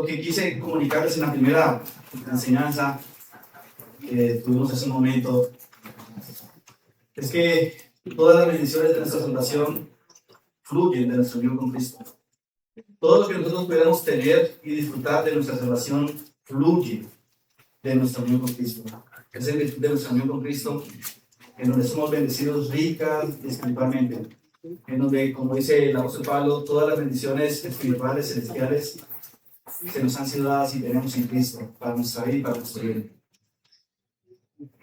lo que quise comunicarles en la primera enseñanza que tuvimos hace un momento es que todas las bendiciones de nuestra salvación fluyen de nuestra unión con Cristo. Todo lo que nosotros podamos tener y disfrutar de nuestra salvación fluye de nuestra unión con Cristo. Es el de nuestra unión con Cristo en donde somos bendecidos ricas y espiritualmente, en donde, como dice el apóstol Pablo, todas las bendiciones espirituales, celestiales, se nos han sido dadas y tenemos en Cristo para nuestra vida y para nuestro bien.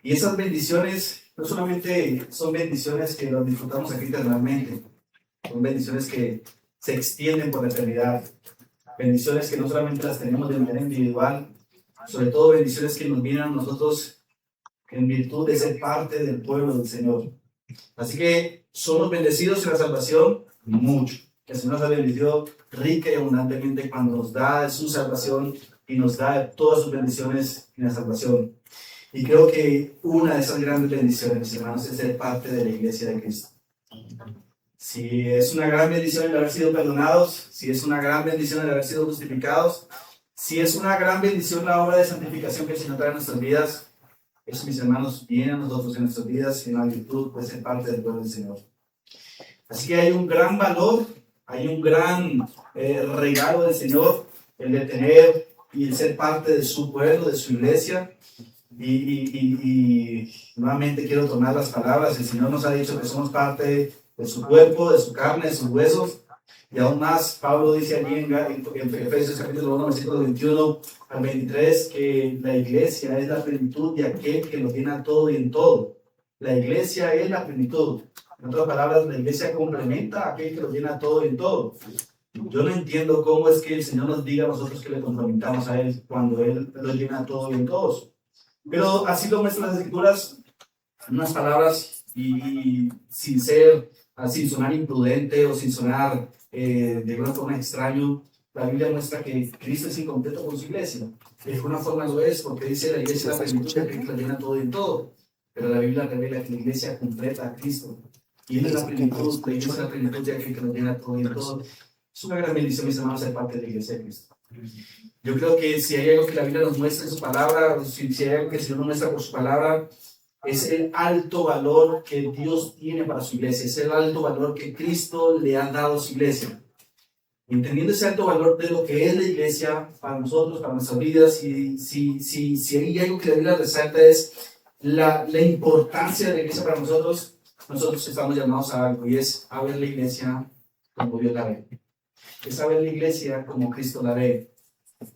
Y esas bendiciones no solamente son bendiciones que las disfrutamos aquí eternamente, son bendiciones que se extienden por la eternidad, bendiciones que no solamente las tenemos de manera individual, sobre todo bendiciones que nos vienen a nosotros en virtud de ser parte del pueblo del Señor. Así que somos bendecidos en la salvación mucho. El Señor nos ha bendecido rica y abundantemente cuando nos da su salvación y nos da todas sus bendiciones en la salvación. Y creo que una de esas grandes bendiciones, hermanos, es ser parte de la iglesia de Cristo. Si es una gran bendición el haber sido perdonados, si es una gran bendición el haber sido justificados, si es una gran bendición la obra de santificación que el Señor trae en nuestras vidas, eso, mis hermanos, viene a nosotros en nuestras vidas y en la virtud de ser parte del pueblo del Señor. Así que hay un gran valor, hay un gran regalo del Señor, el de tener y el ser parte de su pueblo, de su iglesia. Y nuevamente quiero tomar las palabras. El Señor nos ha dicho que somos parte de su cuerpo, de su carne, de sus huesos. Y aún más, Pablo dice allí en Efesios capítulo 1, versículo 21 al 23, que la iglesia es la plenitud de aquel que lo llena todo y en todo. La iglesia es la plenitud. En otras palabras, la iglesia complementa a aquel que lo llena todo y en todo. Yo no entiendo cómo es que el Señor nos diga a nosotros que le complementamos a Él cuando Él lo llena todo y en todos. Pero así lo muestran las Escrituras, en unas palabras y sin sonar imprudente o sin sonar de alguna forma extraño, la Biblia muestra que Cristo es incompleto con su iglesia. De alguna forma lo es, porque dice la iglesia es la plenitud de Cristo, llena todo y en todo. Pero la Biblia revela que la iglesia completa a Cristo. Y Él es la plenitud, la iglesia es la plenitud de aquel que lo llena todo y en todo. Es una gran bendición, mis hermanos, ser parte de la iglesia de Cristo. Yo creo que si hay algo que la Biblia nos muestra en su palabra, si hay algo que el Señor nos muestra por su palabra, es el alto valor que Dios tiene para su iglesia, es el alto valor que Cristo le ha dado a su iglesia. Entendiendo ese alto valor de lo que es la iglesia para nosotros, para nuestras vidas, y si hay algo que la Biblia resalta es la importancia de la iglesia para nosotros, nosotros estamos llamados a algo, y es a ver la iglesia como Dios la ve. Es a ver la iglesia como Cristo la ve.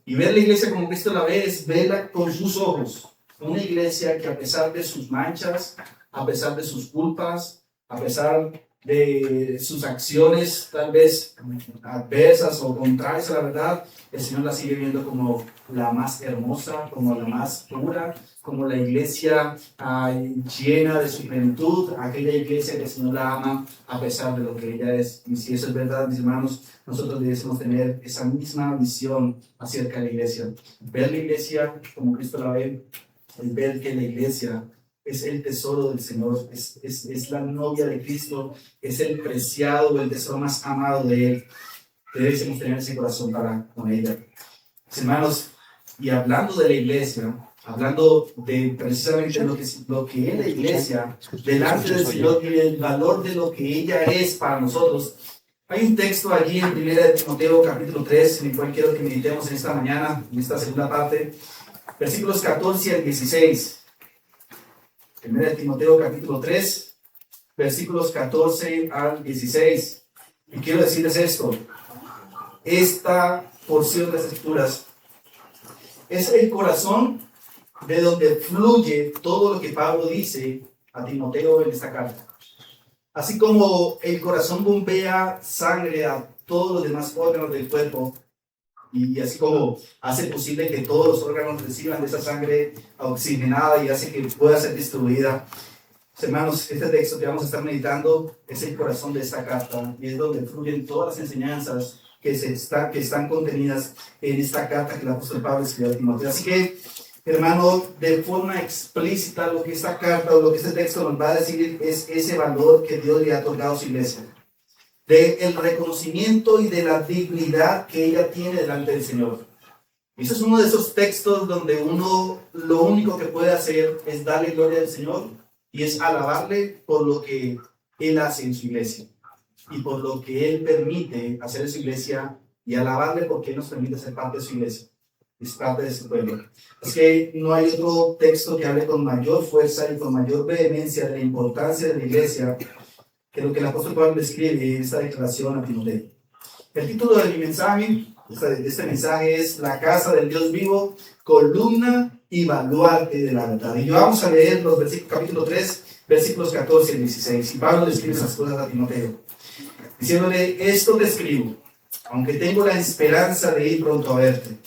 Y ver la iglesia como Cristo la ve es verla con sus ojos. Una iglesia que a pesar de sus manchas, a pesar de sus culpas, a pesar de sus acciones tal vez adversas o contrarias a la verdad, el Señor la sigue viendo como la más hermosa, como la más pura, como la iglesia llena de su plenitud, aquella iglesia que el Señor la ama a pesar de lo que ella es. Y si eso es verdad, mis hermanos, nosotros debemos tener esa misma visión acerca de la iglesia. Ver la iglesia como Cristo la ve, el ver que la iglesia es el tesoro del Señor, es la novia de Cristo, es el preciado, el tesoro más amado de Él. Debemos tener ese corazón para con ella. Mis hermanos, y hablando de la iglesia, hablando de precisamente lo que es la iglesia, delante del Señor y el valor de lo que ella es para nosotros, hay un texto allí en 1 Timoteo capítulo 3, en el cual quiero que meditemos en esta mañana, en esta segunda parte, versículos 14 al 16. 1 Timoteo capítulo 3, versículos 14 al 16. Y quiero decirles esto, esta porción de las Escrituras es el corazón de donde fluye todo lo que Pablo dice a Timoteo en esta carta. Así como el corazón bombea sangre a todos los demás órganos del cuerpo, y así como hace posible que todos los órganos reciban de esa sangre oxigenada y hace que pueda ser distribuida. Hermanos, este texto que vamos a estar meditando es el corazón de esta carta y es donde fluyen todas las enseñanzas que están contenidas en esta carta que el apóstol Pablo escribió a Timoteo. Así que, hermano, de forma explícita lo que esta carta o lo que este texto nos va a decir es ese valor que Dios le ha otorgado a su iglesia, del reconocimiento y de la dignidad que ella tiene delante del Señor. Ese es uno de esos textos donde uno lo único que puede hacer es darle gloria al Señor y es alabarle por lo que Él hace en su iglesia y por lo que Él permite hacer en su iglesia y alabarle porque Él nos permite ser parte de su iglesia, es parte de su pueblo. Es que no hay otro texto que hable con mayor fuerza y con mayor vehemencia de la importancia de la iglesia que lo que el apóstol Pablo describe en esta declaración a Timoteo. El título de mi mensaje, de este mensaje, es La casa del Dios vivo, columna y baluarte de la verdad. Y vamos a leer los versículos, capítulo 3, versículos 14 y 16. Y Pablo le escribe esas cosas a Timoteo, diciéndole: esto te escribo, aunque tengo la esperanza de ir pronto a verte,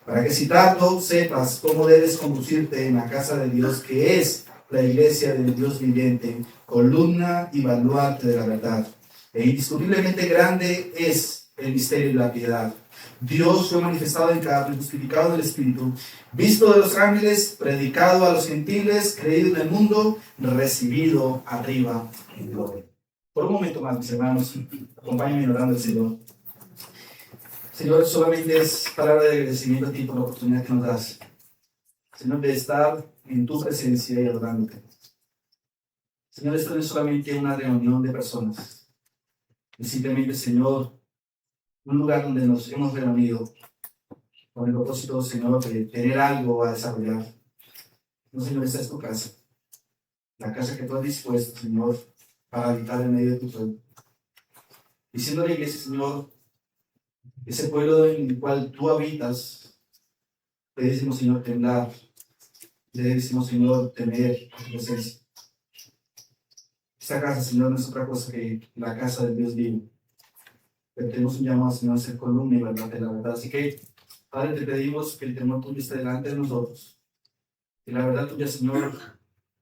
para que citando sepas cómo debes conducirte en la casa de Dios, que es la iglesia del Dios viviente, columna y baluarte de la verdad. E indiscutiblemente grande es el misterio de la piedad. Dios fue manifestado en carne, justificado en el Espíritu, visto de los ángeles, predicado a los gentiles, creído en el mundo, recibido arriba en gloria. Por un momento más, mis hermanos, acompáñenme orando al Señor. Señor, solamente es palabra de agradecimiento a ti por la oportunidad que nos das, Señor, de estar en tu presencia y adorándote. Señor, esto no es solamente una reunión de personas, es simplemente, Señor, un lugar donde nos hemos reunido con el propósito, Señor, de tener algo a desarrollar. No, Señor, esta es tu casa, la casa que tú has dispuesto, Señor, para habitar en medio de tu pueblo. Y siendo la iglesia, Señor, ese pueblo en el cual tú habitas, le decimos, Señor, temblar, le decimos, Señor, temer tu presencia. Esta casa, Señor, no es otra cosa que la casa del Dios vivo. Pero tenemos un llamado, Señor, a ser columna y verdad de la verdad. Así que, Padre, te pedimos que el temor tuyo esté delante de nosotros. Que la verdad tuya, Señor,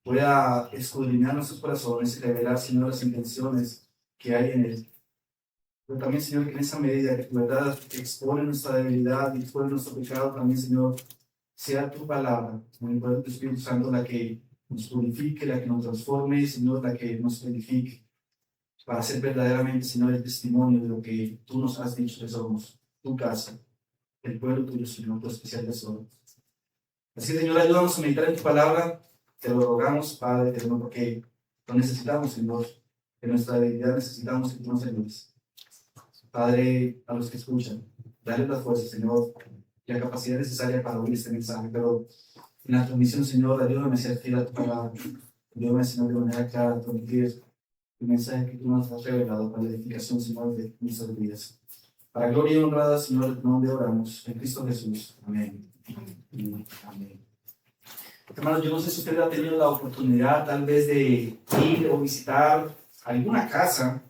pueda escudriñar nuestros corazones y revelar, Señor, las intenciones que hay en él. Pero también, Señor, que en esa medida que tu verdad expone nuestra debilidad y expone nuestro pecado, también, Señor, sea tu palabra, con el poder de tu Espíritu Santo, la que nos purifique, la que nos transforme, Señor, la que nos edifique, para ser verdaderamente, Señor, el testimonio de lo que tú nos has dicho que somos, tu casa, el pueblo tuyo, Señor, tu especial tesoro. Así, Señor, ayúdanos a meditar en tu palabra, te lo rogamos, Padre eterno, porque lo necesitamos, Señor, en nuestra debilidad necesitamos que tú nos ayudes. Padre, a los que escuchan, dale la fuerza, Señor, y la capacidad necesaria para oír este mensaje, pero en la transmisión, Señor, ayúdame a ser fiel a tu palabra, ayúdame, Señor, de manera clara a transmitir el mensaje que tú nos has revelado para la edificación, Señor, de nuestras vidas. Para gloria y honrada, Señor, en tu nombre oramos, en Cristo Jesús. Amén. Amén. Hermanos, yo no sé si usted ha tenido la oportunidad tal vez de ir o visitar alguna casa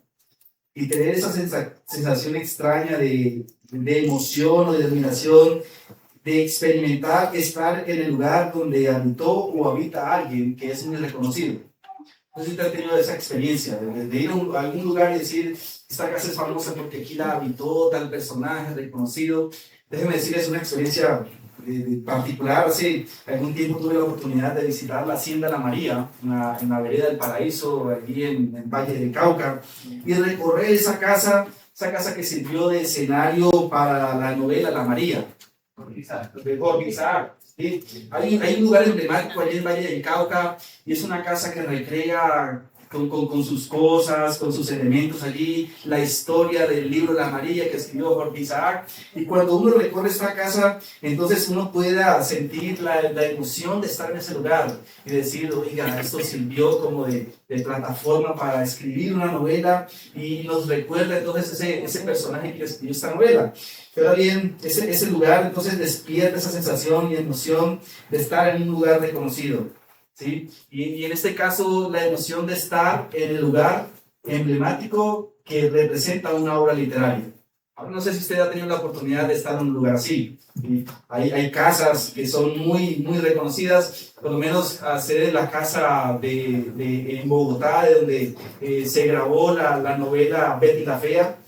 y tener esa sensación extraña de emoción o de admiración, de experimentar estar en el lugar donde habitó o habita alguien que es muy reconocido. No sé si usted ha tenido esa experiencia de ir a algún lugar y decir: esta casa es famosa porque aquí la habitó tal personaje reconocido. Déjeme decir, es una experiencia particular. Hace algún tiempo tuve la oportunidad de visitar la Hacienda La María, en la vereda del Paraíso, aquí en el Valle del Cauca, y recorrer esa casa que sirvió de escenario para la novela La María, de Jorge Isaac. ¿Sí? Hay un lugar emblemático allí en el Valle del Cauca, y es una casa que recrea con sus cosas, con sus elementos allí, la historia del libro La María que escribió Jorge Isaac. Y cuando uno recorre esta casa, entonces uno pueda sentir la emoción de estar en ese lugar y decir: oiga, esto sirvió como de plataforma para escribir una novela, y nos recuerda entonces ese personaje que escribió esta novela. Pero bien, ese lugar entonces despierta esa sensación y emoción de estar en un lugar reconocido, ¿sí? Y en este caso, la emoción de estar en el lugar emblemático que representa una obra literaria. Ahora, no sé si usted ha tenido la oportunidad de estar en un lugar así. ¿Sí? Hay casas que son muy, muy reconocidas, por lo menos hacer la casa en Bogotá, de donde se grabó la novela Betty la Fea.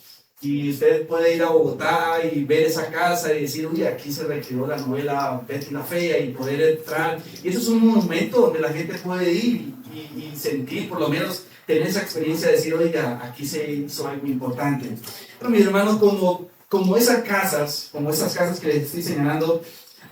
Y usted puede ir a Bogotá y ver esa casa y decir: oye, aquí se recreó la novela Betty la Fea, y poder entrar. Y eso es un monumento donde la gente puede ir y sentir, por lo menos tener esa experiencia de decir: oiga, aquí se hizo algo importante. Pero mis hermanos, como como esas casas que les estoy señalando,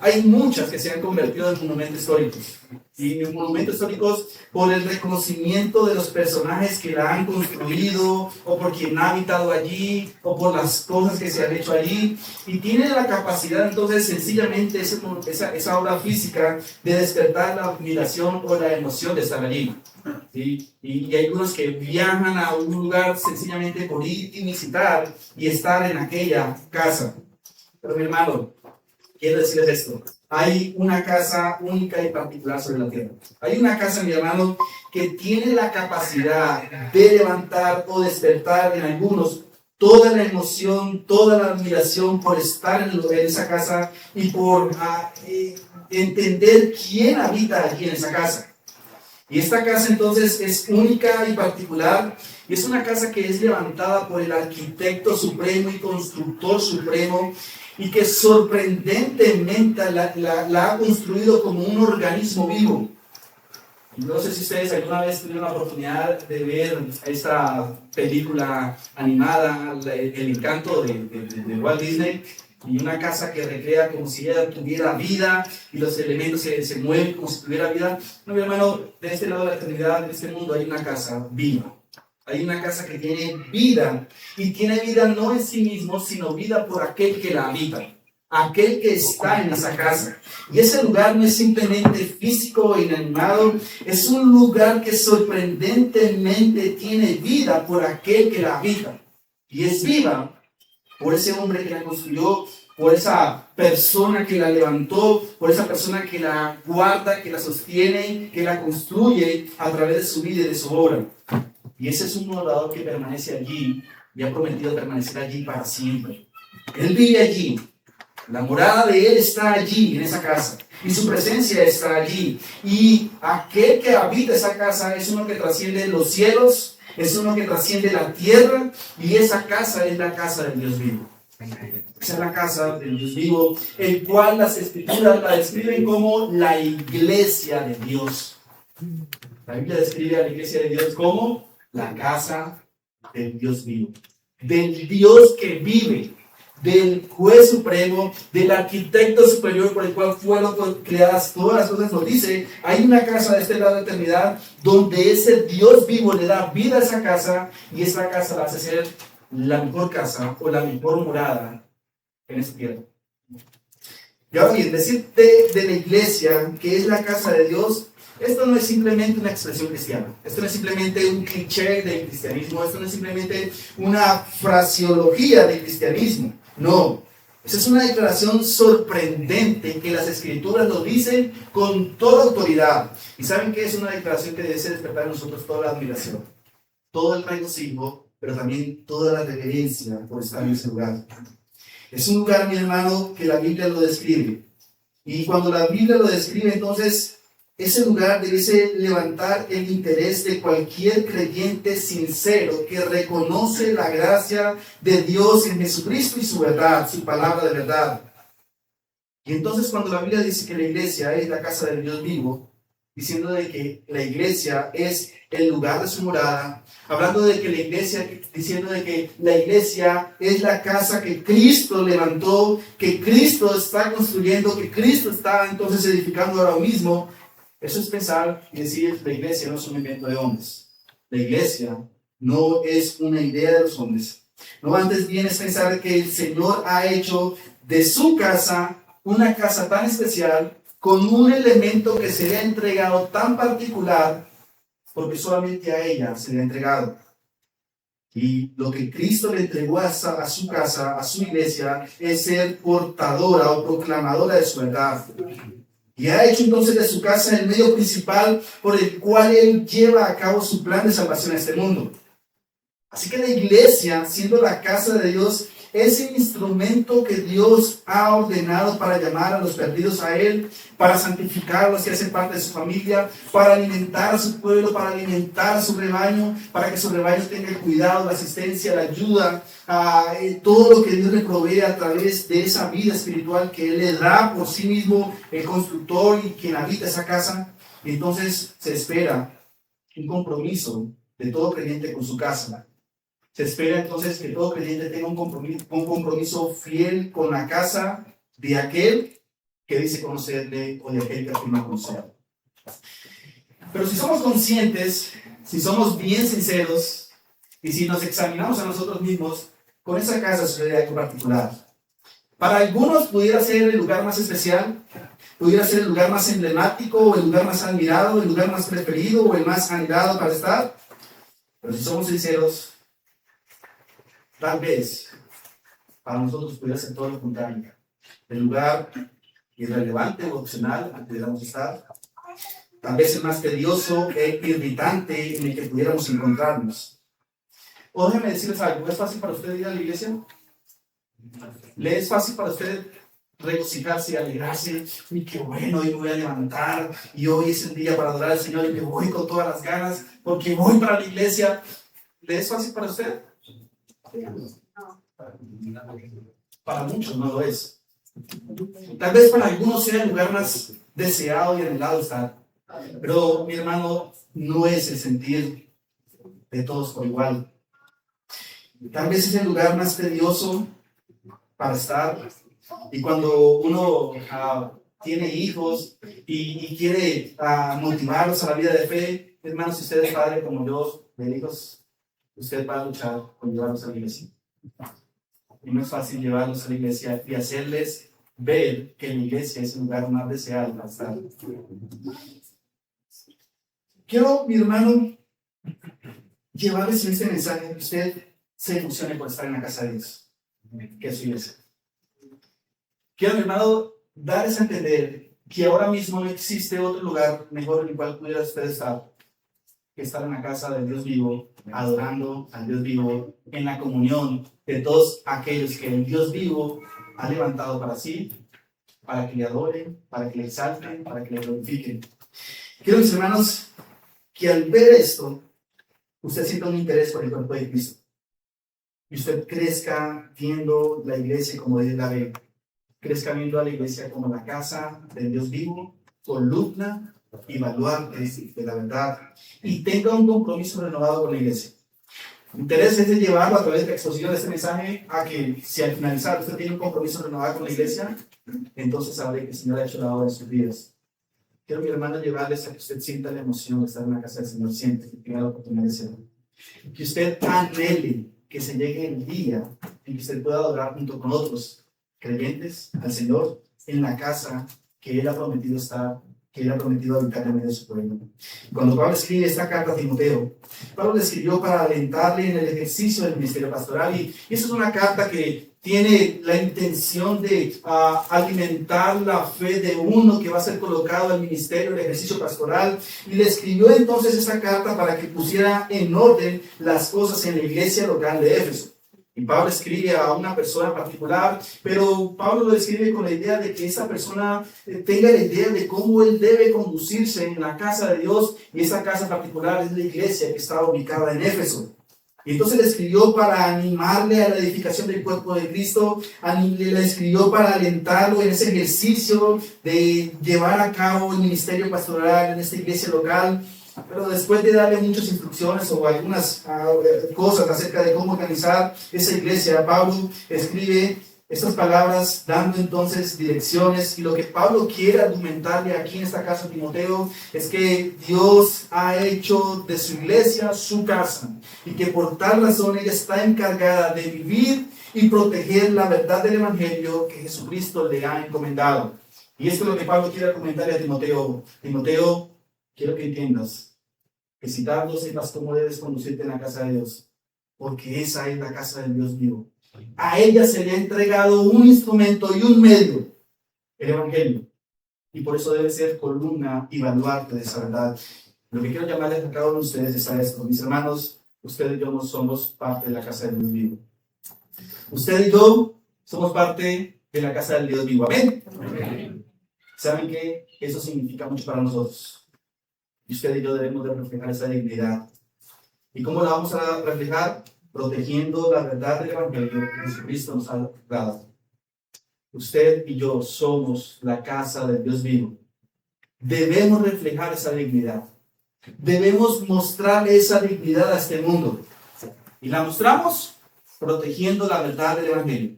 hay muchas que se han convertido en monumentos históricos. Y en monumentos históricos por el reconocimiento de los personajes que la han construido, o por quien ha habitado allí, o por las cosas que se han hecho allí. Y tiene la capacidad, entonces, sencillamente, esa obra física de despertar la admiración o la emoción de estar allí. ¿Sí? Y hay algunos que viajan a un lugar sencillamente por ir y visitar y estar en aquella casa. Pero mi hermano, quiero decirles esto: hay una casa única y particular sobre la tierra. Hay una casa, mi hermano, que tiene la capacidad de levantar o despertar en algunos toda la emoción, toda la admiración por estar en esa casa y por entender quién habita allí en esa casa. Y esta casa entonces es única y particular, y es una casa que es levantada por el arquitecto supremo y constructor supremo, y que sorprendentemente la ha construido como un organismo vivo. No sé si ustedes alguna vez tuvieron la oportunidad de ver esta película animada, El Encanto de Walt Disney, y una casa que recrea como si ella tuviera vida y los elementos se mueven como si tuviera vida. No, mi hermano, de este lado de la eternidad, en este mundo, hay una casa viva. Hay una casa que tiene vida, y tiene vida no en sí mismo, sino vida por aquel que la habita, aquel que está en esa casa. Y ese lugar no es simplemente físico e inanimado, es un lugar que sorprendentemente tiene vida por aquel que la habita. Y es viva por ese hombre que la construyó, por esa persona que la levantó, por esa persona que la guarda, que la sostiene, que la construye a través de su vida y de su obra. Y ese es un morador que permanece allí y ha prometido permanecer allí para siempre. Él vive allí. La morada de Él está allí, en esa casa. Y su presencia está allí. Y aquel que habita esa casa es uno que trasciende los cielos, es uno que trasciende la tierra, y esa casa es la casa del Dios vivo. Esa es la casa del Dios vivo, el cual las Escrituras la describen como la iglesia de Dios. La Biblia describe a la iglesia de Dios como la casa del Dios vivo, del Dios que vive, del juez supremo, del arquitecto superior por el cual fueron creadas todas las cosas. Nos dice, hay una casa de este lado de la eternidad donde ese Dios vivo le da vida a esa casa, y esa casa la hace ser la mejor casa o la mejor morada en esta tierra. Y ahora bien, decirte de la iglesia que es la casa de Dios, esto no es simplemente una expresión cristiana, esto no es simplemente un cliché del cristianismo, esto no es simplemente una fraseología del cristianismo, no. Esa es una declaración sorprendente que las Escrituras nos dicen con toda autoridad. ¿Y saben qué? Es una declaración que debe despertar en nosotros toda la admiración, todo el regocijo, pero también toda la reverencia por estar en ese lugar. Es un lugar, mi hermano, que la Biblia lo describe. Y cuando la Biblia lo describe, entonces ese lugar debe levantar el interés de cualquier creyente sincero que reconoce la gracia de Dios en Jesucristo y su verdad, su palabra de verdad. Y entonces cuando la Biblia dice que la iglesia es la casa del Dios vivo, diciendo de que la iglesia es el lugar de su morada, hablando de que la iglesia, diciendo de que la iglesia es la casa que Cristo levantó, que Cristo está construyendo, que Cristo está entonces edificando ahora mismo. Eso es pensar y decir, la iglesia no es un invento de hombres. La iglesia no es una idea de los hombres. No, antes bien es pensar que el Señor ha hecho de su casa una casa tan especial, con un elemento que se le ha entregado tan particular, porque solamente a ella se le ha entregado. Y lo que Cristo le entregó a su casa, a su iglesia, es ser portadora o proclamadora de su verdad. Y ha hecho entonces de su casa el medio principal por el cual Él lleva a cabo su plan de salvación a este mundo. Así que la iglesia, siendo la casa de Dios, es el instrumento que Dios ha ordenado para llamar a los perdidos a Él, para santificar a los que hacen parte de su familia, para alimentar a su pueblo, para alimentar a su rebaño, para que su rebaño tenga el cuidado, la asistencia, la ayuda, todo lo que Dios le provee a través de esa vida espiritual que Él le da por sí mismo, el constructor y quien habita esa casa. Y entonces se espera un compromiso de todo creyente con su casa. Se espera entonces que todo creyente tenga un compromiso fiel con la casa de aquel que dice conocerle o de aquel que afirma conocerle. Pero si somos conscientes, si somos bien sinceros y si nos examinamos a nosotros mismos, con esa casa sucede algo particular. Para algunos pudiera ser el lugar más especial, pudiera ser el lugar más emblemático, o el lugar más admirado, el lugar más preferido o el más anhelado para estar. Pero si somos sinceros, tal vez para nosotros pudiera ser todo lo contrario. El lugar irrelevante o opcional al que deberíamos estar. Tal vez el más tedioso e irritante en el que pudiéramos encontrarnos. O déjenme decirles algo, ¿es fácil para usted ir a la iglesia? ¿Le es fácil para usted regocijarse y alegrarse? Y qué bueno, hoy me voy a levantar y hoy es el día para adorar al Señor y me voy con todas las ganas porque voy para la iglesia. ¿Le es fácil para usted? Para muchos no lo es. Tal vez para algunos sea el lugar más deseado y anhelado estar. Pero mi hermano, no es el sentir de todos por igual. Tal vez es el lugar más tedioso para estar. Y cuando uno tiene hijos y quiere motivarlos a la vida de fe, hermano, si usted es padre como yo, de hijos, usted va a luchar por llevarlos a la iglesia. Y no es fácil llevarlos a la iglesia y hacerles ver que la iglesia es el lugar más deseado para estar. Quiero, mi hermano, llevarles este mensaje que usted se emocione por estar en la casa de Dios, que es su iglesia. Quiero, mi hermano, darles a entender que ahora mismo no existe otro lugar mejor en el cual pudiera usted estar que estar en la casa del Dios vivo, adorando al Dios vivo, en la comunión de todos aquellos que el Dios vivo ha levantado para sí, para que le adoren, para que le exalten, para que le glorifiquen. Quiero, mis hermanos, que al ver esto, usted sienta un interés por el cuerpo de Cristo. Y usted crezca viendo la iglesia como Dios la ve. Crezca viendo a la iglesia como la casa del Dios vivo, columna y baluarte de la verdad. Y tenga un compromiso renovado con la iglesia. Mi interés es de llevarlo a través de la exposición de este mensaje a que si al finalizar usted tiene un compromiso renovado con la iglesia, entonces sabré que el Señor ha hecho la obra en sus vidas. Quiero, mi hermano, llevarles a que usted sienta la emoción de estar en la casa del Señor siempre, que tenga la oportunidad de hacerlo. Que usted anhele que se llegue el día en que usted pueda adorar junto con otros creyentes al Señor en la casa que Él ha prometido estar, que Él ha prometido habitar en medio de su pueblo. Cuando Pablo escribe esta carta a Timoteo, Pablo la escribió para alentarle en el ejercicio del ministerio pastoral y esa es una carta que tiene la intención de alimentar la fe de uno que va a ser colocado al ministerio, el ejercicio pastoral, y le escribió entonces esta carta para que pusiera en orden las cosas en la iglesia local de Éfeso. Y Pablo escribe a una persona particular, pero Pablo lo escribe con la idea de que esa persona tenga la idea de cómo él debe conducirse en la casa de Dios, y esa casa particular es la iglesia que está ubicada en Éfeso. Y entonces le escribió para animarle a la edificación del cuerpo de Cristo, le escribió para alentarlo en ese ejercicio de llevar a cabo el ministerio pastoral en esta iglesia local. Pero después de darle muchas instrucciones o algunas cosas acerca de cómo organizar esa iglesia, Pablo escribe estas palabras dando entonces direcciones. Y lo que Pablo quiere argumentarle aquí en esta casa a Timoteo es que Dios ha hecho de su iglesia su casa y que por tal razón ella está encargada de vivir y proteger la verdad del evangelio que Jesucristo le ha encomendado. Y esto es lo que Pablo quiere argumentarle a Timoteo. Timoteo, quiero que entiendas que si tanto sepas cómo debes conducirte en la casa de Dios, porque esa es la casa del Dios vivo. A ella se le ha entregado un instrumento y un medio, el evangelio, y por eso debe ser columna y baluarte de esa verdad. Lo que quiero llamarles a cada uno de ustedes es a esto. Mis hermanos, usted y yo no somos parte de la casa del Dios vivo. Usted y yo somos parte de la casa del Dios vivo. Amén. Amén. ¿Saben qué? Eso significa mucho para nosotros. Y usted y yo debemos de reflejar esa dignidad. ¿Y cómo la vamos a reflejar? Protegiendo la verdad del evangelio que Jesucristo nos ha dado. Usted y yo somos la casa del Dios vivo. Debemos reflejar esa dignidad. Debemos mostrarle esa dignidad a este mundo. Y la mostramos protegiendo la verdad del Evangelio,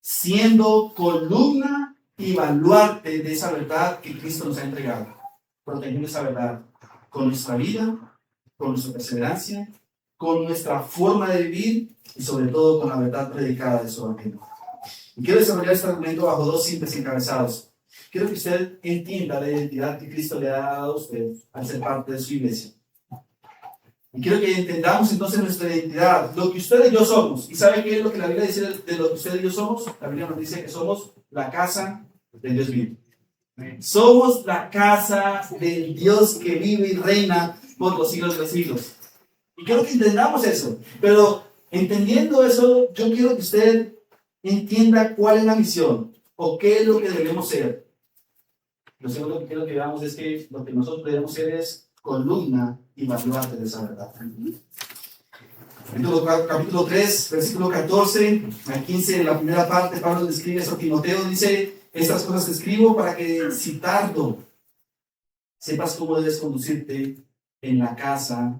siendo columna y baluarte de esa verdad que Cristo nos ha entregado, protegiendo esa verdad con nuestra vida, con nuestra perseverancia, con nuestra forma de vivir y sobre todo con la verdad predicada de su Evangelio. Y quiero desarrollar este argumento bajo dos simples encabezados. Quiero que usted entienda la identidad que Cristo le ha dado a usted al ser parte de su iglesia. Y quiero que entendamos entonces nuestra identidad, lo que usted y yo somos. ¿Y sabe qué es lo que la Biblia dice de lo que usted y yo somos? La Biblia nos dice que somos la casa de Dios vivo. Somos la casa del Dios que vive y reina por los siglos de los siglos. Y quiero que entendamos eso. Pero entendiendo eso, yo quiero que usted entienda cuál es la misión o qué es lo que debemos ser. Lo segundo que quiero que veamos es que lo que nosotros debemos ser es columna y baluarte de esa verdad. Capítulo 3, versículo 14 al 15, en la primera parte, Pablo describe eso a Timoteo, dice: estas cosas te escribo para que, si tardo, sepas cómo debes conducirte en la casa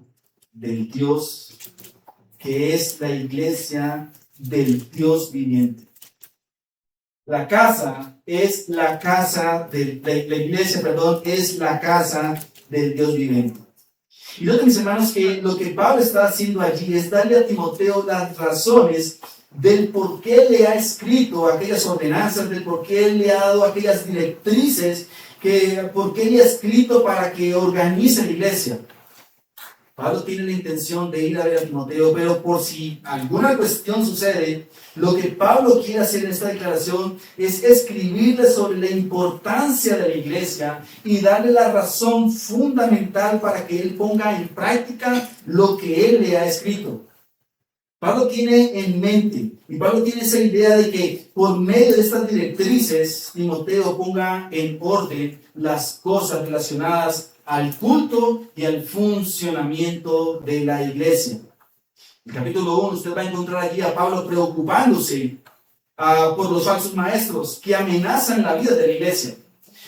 del Dios, que es la iglesia del Dios viviente. La casa es la casa de la iglesia, es la casa del Dios viviente. Y noten, mis hermanos, que lo que Pablo está haciendo allí es darle a Timoteo las razones del por qué le ha escrito aquellas ordenanzas, del por qué le ha dado aquellas directrices, por qué le ha escrito para que organice la iglesia. Pablo tiene la intención de ir a ver a Timoteo, pero por si alguna cuestión sucede, lo que Pablo quiere hacer en esta declaración es escribirle sobre la importancia de la iglesia y darle la razón fundamental para que él ponga en práctica lo que él le ha escrito. Pablo tiene en mente, y Pablo tiene esa idea de que por medio de estas directrices, Timoteo ponga en orden las cosas relacionadas al culto y al funcionamiento de la iglesia. En el capítulo 1 usted va a encontrar allí a Pablo preocupándose por los falsos maestros que amenazan la vida de la iglesia.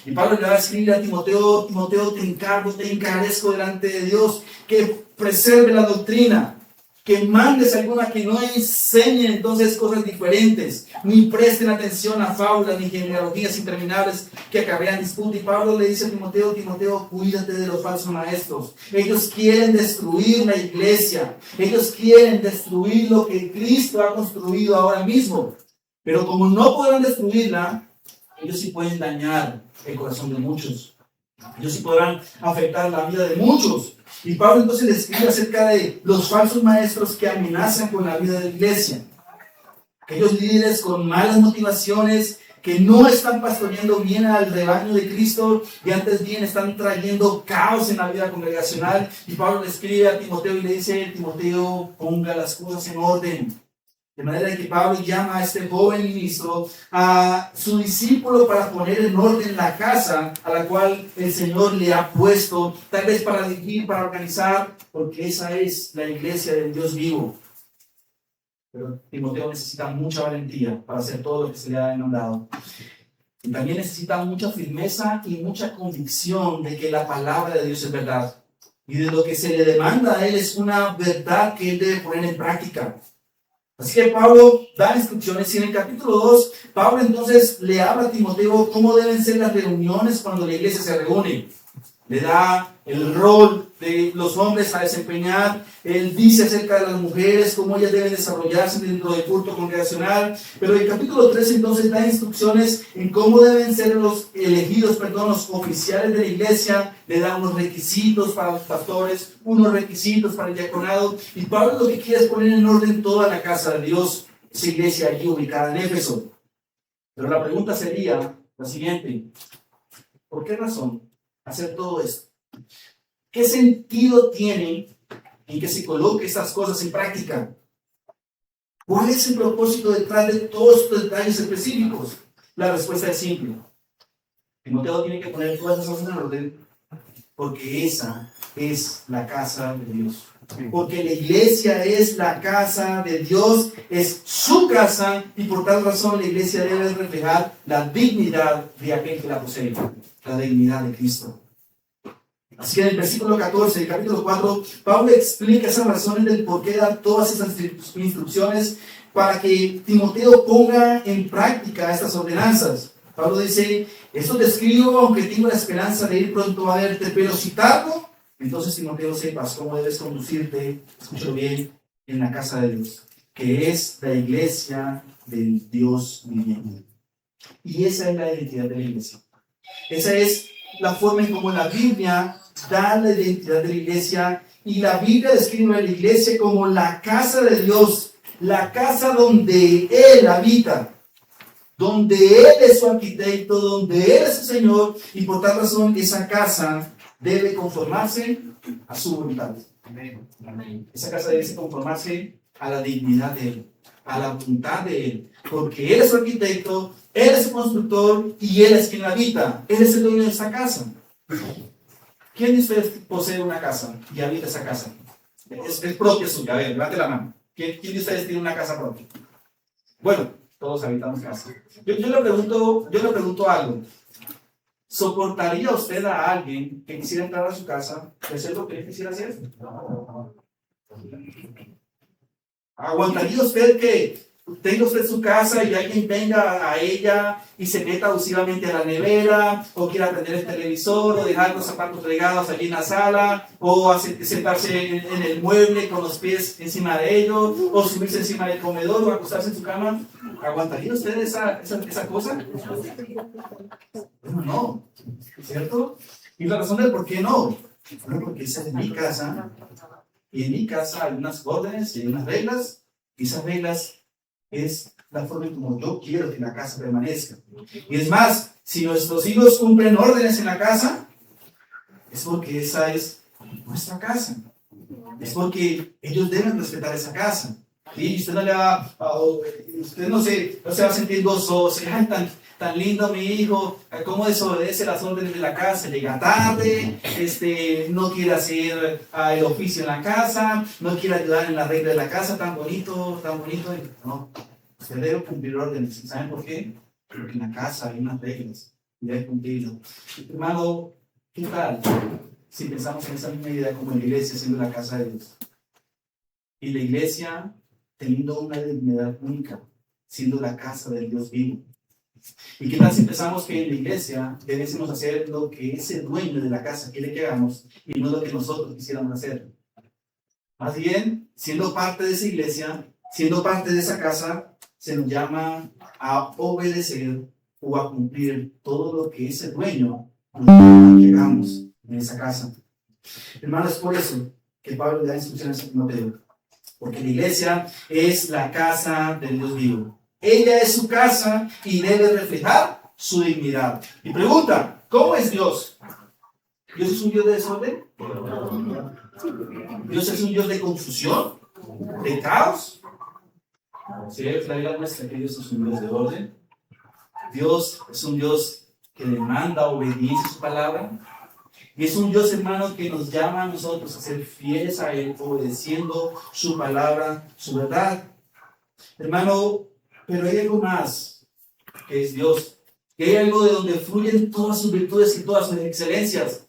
Y Pablo le va a escribir a Timoteo: Timoteo, te encarezco delante de Dios que preserve la doctrina, que mandes alguna que no enseñen entonces cosas diferentes, ni presten atención a fábulas ni genealogías interminables que acarrean disputa. Y Pablo le dice a Timoteo: Timoteo, cuídate de los falsos maestros. Ellos quieren destruir la iglesia. Ellos quieren destruir lo que Cristo ha construido ahora mismo. Pero como no podrán destruirla, ellos sí pueden dañar el corazón de muchos. Ellos sí podrán afectar la vida de muchos. Y Pablo entonces le escribe acerca de los falsos maestros que amenazan con la vida de la iglesia. Aquellos líderes con malas motivaciones que no están pastoreando bien al rebaño de Cristo y antes bien están trayendo caos en la vida congregacional. Y Pablo le escribe a Timoteo y le dice: Timoteo, ponga las cosas en orden. De manera que Pablo llama a este joven ministro, a su discípulo, para poner en orden la casa a la cual el Señor le ha puesto, tal vez para dirigir, para organizar, porque esa es la iglesia del Dios vivo. Pero Timoteo necesita mucha valentía para hacer todo lo que se le ha demandado. Y también necesita mucha firmeza y mucha convicción de que la palabra de Dios es verdad. Y de lo que se le demanda a él es una verdad que él debe poner en práctica. Así que Pablo da instrucciones y en el capítulo 2, Pablo entonces le habla a Timoteo cómo deben ser las reuniones cuando la iglesia se reúne. Le da el rol de los hombres a desempeñar. Él dice acerca de las mujeres, cómo ellas deben desarrollarse dentro del culto congregacional. Pero el capítulo 3 entonces da instrucciones en cómo deben ser los oficiales de la iglesia. Le da unos requisitos para los pastores, unos requisitos para el diaconado. Y Pablo lo que quiere es poner en orden toda la casa de Dios, esa iglesia allí ubicada en Éfeso. Pero la pregunta sería la siguiente: ¿por qué razón hacer todo esto? ¿Qué sentido tiene en que se coloque estas cosas en práctica? ¿Cuál es el propósito detrás de todos estos detalles específicos? La respuesta es simple. Timoteo tiene que poner todas esas cosas en orden porque esa es la casa de Dios. Porque la iglesia es la casa de Dios, es su casa, y por tal razón la iglesia debe reflejar la dignidad de aquel que la posee, la dignidad de Cristo. Así que en el versículo 14 del capítulo 4, Pablo explica esas razones del por qué dar todas esas instrucciones para que Timoteo ponga en práctica estas ordenanzas. Pablo dice, esto te escribo aunque tengo la esperanza de ir pronto a verte, pero si tardo, entonces Timoteo sepas cómo debes conducirte, escúchalo bien, en la casa de Dios, que es la iglesia del Dios viviente. Y esa es la identidad de la iglesia. Esa es la forma en cómo la Biblia da la identidad de la iglesia, y la Biblia describe a la iglesia como la casa de Dios, la casa donde Él habita, donde Él es su arquitecto, donde Él es su Señor, y por tal razón esa casa debe conformarse a su voluntad. Esa casa debe conformarse a la dignidad de Él, a la voluntad de Él, porque Él es su arquitecto, Él es su constructor y Él es quien la habita. Él es el dueño de esa casa. ¿Quién de ustedes posee una casa y habita esa casa? Es propia suya. A ver, levante la mano. ¿Quién de ustedes tiene una casa propia? Bueno, todos habitamos casa. Yo le pregunto algo. ¿Soportaría usted a alguien que quisiera entrar a su casa y hacer lo que él quisiera hacer? ¿Aguantaría usted que tenga usted su casa y alguien venga a ella y se meta abusivamente a la nevera, o quiera prender el televisor, o dejar los zapatos regados allí en la sala, o sentarse en el mueble con los pies encima de ellos, o subirse encima del comedor, o acostarse en su cama? ¿Aguantaría usted esa cosa? Bueno, no, ¿cierto? Y la razón del por qué no, bueno, porque esa es mi casa, y en mi casa hay unas órdenes y hay unas reglas, y esas reglas es la forma en como yo quiero que la casa permanezca. Y es más, si nuestros hijos cumplen órdenes en la casa, es porque esa es nuestra casa. Es porque ellos deben respetar esa casa. Y usted no le va usted no se va a sentir gozoso. Ay, tan lindo mi hijo, cómo desobedece las órdenes de la casa, llega tarde, no quiere hacer el oficio en la casa, no quiere ayudar en la regla de la casa, tan bonito. No, usted debe cumplir órdenes. ¿Saben por qué? Porque en la casa hay unas reglas y debe cumplirlas. Hermano, ¿qué tal si pensamos en esa misma idea como la iglesia siendo la casa de Dios? Y la iglesia teniendo una dignidad única, siendo la casa del Dios vivo. ¿Y qué tal si pensamos que en la iglesia debemos hacer lo que ese dueño de la casa quiere que hagamos y no lo que nosotros quisiéramos hacer? Más bien, siendo parte de esa iglesia, siendo parte de esa casa, se nos llama a obedecer o a cumplir todo lo que ese dueño nos llama que hagamos en esa casa. Hermanos, es por eso que Pablo le da instrucciones a Timoteo, porque la iglesia es la casa del Dios vivo. Ella es su casa y debe reflejar su dignidad. Y pregunta, ¿cómo es Dios? ¿Dios es un Dios de desorden? ¿Dios es un Dios de confusión? ¿De caos? Sí, la Biblia muestra que Dios es un Dios de orden. Dios es un Dios que demanda obediencia a su palabra. Y es un Dios, hermano, que nos llama a nosotros a ser fieles a Él, obedeciendo su palabra, su verdad. Hermano, pero hay algo más que es Dios, que hay algo de donde fluyen todas sus virtudes y todas sus excelencias.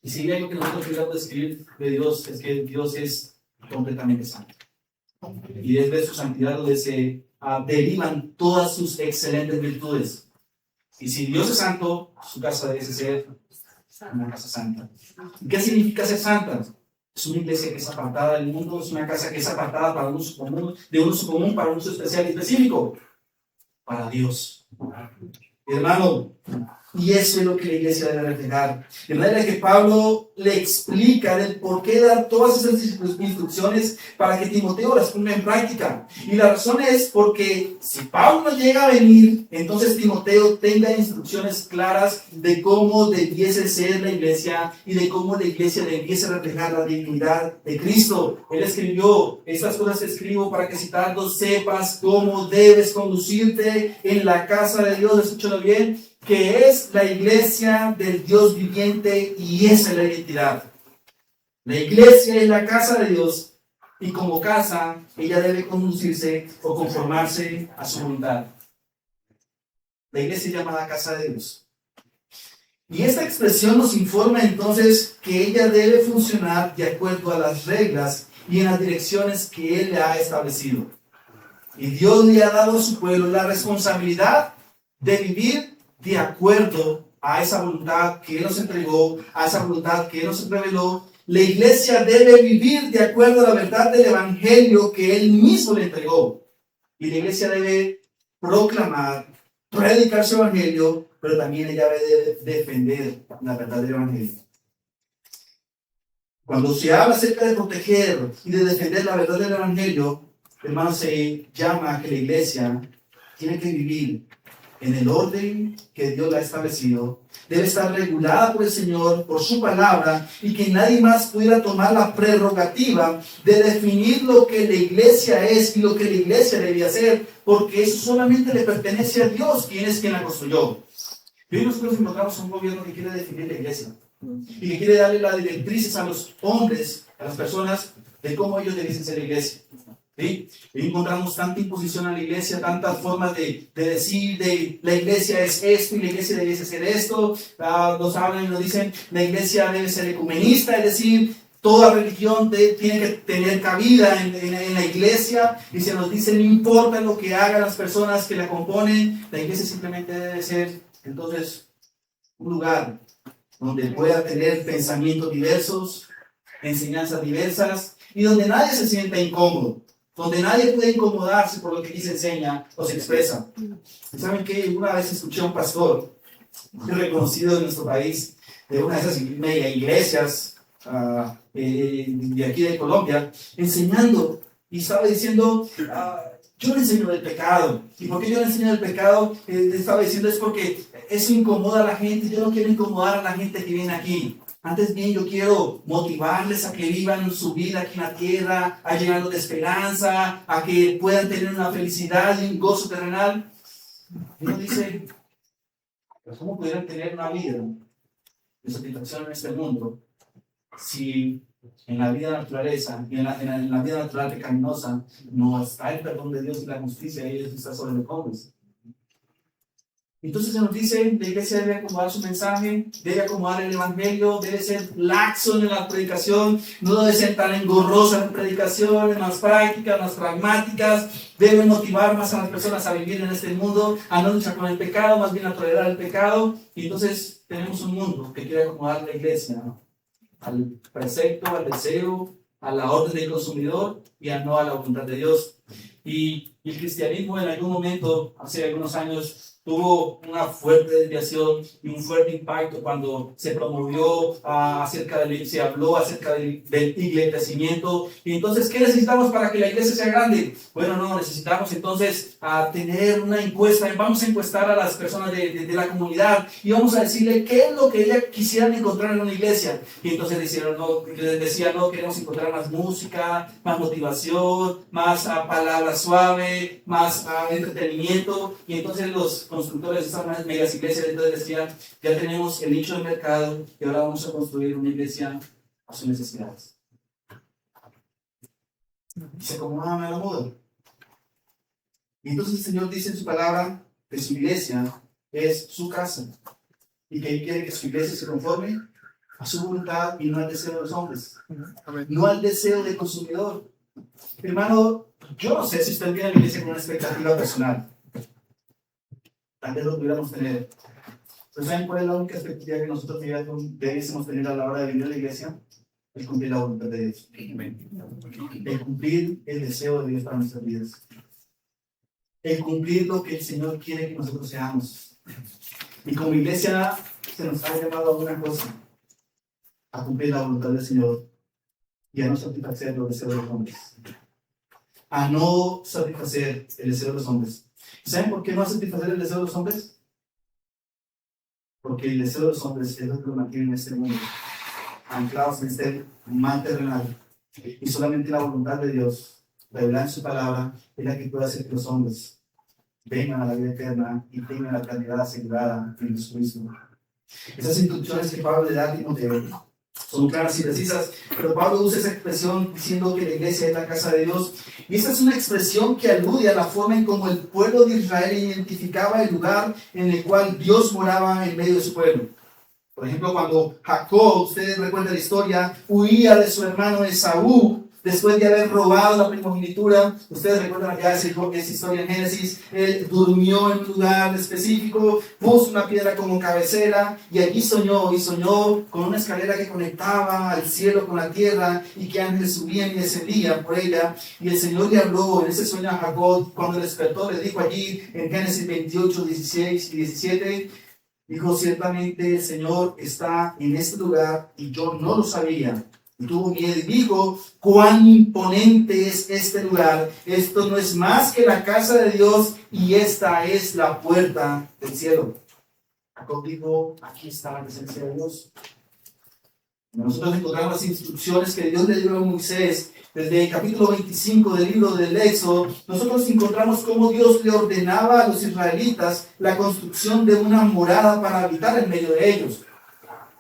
Y si hay algo que nosotros queremos describir de Dios, es que Dios es completamente santo. Y desde su santidad donde se derivan todas sus excelentes virtudes. Y si Dios es santo, su casa debe ser una casa santa. ¿Y qué significa ser santa? Es una iglesia que es apartada del mundo, es una casa que es apartada para un uso común, de un uso común para un uso especial y específico, para Dios. Hermano, y eso es lo que la iglesia debe reflejar. De manera que Pablo le explica el por qué dar todas esas instrucciones para que Timoteo las ponga en práctica. Y la razón es porque si Pablo no llega a venir, entonces Timoteo tenga instrucciones claras de cómo debiese ser la iglesia y de cómo la iglesia debiese reflejar la dignidad de Cristo. Él escribió, estas cosas te escribo para que citando sepas cómo debes conducirte en la casa de Dios. Escúchalo bien, que es la iglesia del Dios viviente, y esa es la identidad. La iglesia es la casa de Dios y como casa ella debe conducirse o conformarse a su voluntad. La iglesia es llamada casa de Dios. Y esta expresión nos informa entonces que ella debe funcionar de acuerdo a las reglas y en las direcciones que Él le ha establecido. Y Dios le ha dado a su pueblo la responsabilidad de vivir de acuerdo a esa voluntad que Él nos entregó, a esa voluntad que Él nos reveló. La iglesia debe vivir de acuerdo a la verdad del Evangelio que Él mismo le entregó. Y la iglesia debe proclamar, predicar su Evangelio, pero también ella debe defender la verdad del Evangelio. Cuando se habla acerca de proteger y de defender la verdad del Evangelio, hermanos, se llama a que la iglesia tiene que vivir en el orden que Dios le ha establecido, debe estar regulada por el Señor, por su palabra, y que nadie más pudiera tomar la prerrogativa de definir lo que la iglesia es y lo que la iglesia debía hacer, porque eso solamente le pertenece a Dios, quien es quien la construyó. Y hoy nosotros encontramos un gobierno que quiere definir la iglesia y que quiere darle las directrices a los hombres, a las personas, de cómo ellos deben ser la iglesia. ¿Sí? Y encontramos tanta imposición a la iglesia, tantas formas de decir, de la iglesia es esto y la iglesia debe ser esto. Nos hablan y nos dicen, la iglesia debe ser ecumenista, es decir, toda religión tiene que tener cabida en la iglesia, y se nos dice, no importa lo que hagan las personas que la componen, la iglesia simplemente debe ser, entonces, un lugar donde pueda tener pensamientos diversos, enseñanzas diversas, y donde nadie se sienta incómodo, donde nadie puede incomodarse por lo que aquí se enseña o se expresa. ¿Saben qué? Una vez escuché a un pastor muy reconocido en nuestro país, de una de esas mega iglesias de aquí de Colombia, enseñando, y estaba diciendo, yo le enseño del pecado. ¿Y por qué yo le enseño del pecado? Estaba diciendo, es porque eso incomoda a la gente. Yo no quiero incomodar a la gente que viene aquí. Antes bien, yo quiero motivarles a que vivan su vida aquí en la tierra, a llenarlos de esperanza, a que puedan tener una felicidad y un gozo terrenal. Y uno dice, ¿cómo pudieran tener una vida de satisfacción en este mundo si en la vida naturaleza y en la vida natural pecaminosa no está el perdón de Dios y la justicia y Dios está sobre los hombres? Entonces se nos dice, la iglesia debe acomodar su mensaje, debe acomodar el evangelio, debe ser laxo en la predicación, no debe ser tan engorrosa en predicaciones, más prácticas, más pragmáticas, debe motivar más a las personas a vivir en este mundo, a no luchar con el pecado, más bien a tolerar el pecado. Y entonces tenemos un mundo que quiere acomodar la iglesia, ¿no?, al precepto, al deseo, a la orden del consumidor y a no a la voluntad de Dios. Y el cristianismo en algún momento, hace algunos años, tuvo una fuerte desviación y un fuerte impacto cuando se promovió se habló acerca del iglesiamiento. Y entonces, ¿qué necesitamos para que la iglesia sea grande? Bueno, no, necesitamos entonces tener una encuesta. Vamos a encuestar a las personas de la comunidad y vamos a decirle qué es lo que ellas quisieran encontrar en una iglesia. Y entonces decían, no, queremos encontrar más música, más motivación, más palabra suave, más entretenimiento. Y entonces los constructores de esas megas iglesias entonces decían, ya tenemos el nicho de mercado y ahora vamos a construir una iglesia a sus necesidades. Y se acomodaban a la moda. Y entonces el Señor dice en su palabra que su iglesia es su casa y que Él quiere que su iglesia se conforme a su voluntad y no al deseo de los hombres. Amén. No al deseo del consumidor. Hermano, yo no sé si usted viene a la iglesia con una expectativa personal. Tal vez lo pudiéramos tener. Pero ¿saben cuál es la única expectativa que nosotros debiésemos tener a la hora de venir a la iglesia? El cumplir la voluntad de Dios. El cumplir el deseo de Dios para nuestras vidas. El cumplir lo que el Señor quiere que nosotros seamos. Y como iglesia se nos ha llamado a una cosa: a cumplir la voluntad del Señor y a no satisfacer los deseos de los hombres. A no satisfacer el deseo de los hombres. ¿Saben por qué no satisfacer el deseo de los hombres? Porque el deseo de los hombres es lo que lo mantiene en este mundo, anclados en este mal terrenal. Y solamente la voluntad de Dios, revelada en su palabra, es la que puede hacer que los hombres vengan a la vida eterna y tengan la eternidad asegurada en Jesucristo. Esas instrucciones que Pablo le da a Timoteo son claras y precisas, pero Pablo usa esa expresión diciendo que la iglesia es la casa de Dios. Y esa es una expresión que alude a la forma en cómo el pueblo de Israel identificaba el lugar en el cual Dios moraba en medio de su pueblo. Por ejemplo, cuando Jacob, ustedes recuerdan la historia, huía de su hermano Esaú, después de haber robado la primogenitura. Ustedes recuerdan ya esa historia en Génesis. Él durmió en un lugar específico, puso una piedra como cabecera y allí soñó, y soñó con una escalera que conectaba al cielo con la tierra y que ángeles subían y descendían por ella. Y el Señor le habló en ese sueño a Jacob. Cuando despertó, le dijo allí en Génesis 28, 16 y 17, dijo: ciertamente el Señor está en este lugar y yo no lo sabía. Y tuvo miedo y dijo: cuán imponente es este lugar. Esto no es más que la casa de Dios y esta es la puerta del cielo. Jacob dijo: aquí está la presencia de Dios. Nosotros encontramos las instrucciones que Dios le dio a Moisés. Desde el capítulo 25 del libro del Éxodo, nosotros encontramos cómo Dios le ordenaba a los israelitas la construcción de una morada para habitar en medio de ellos.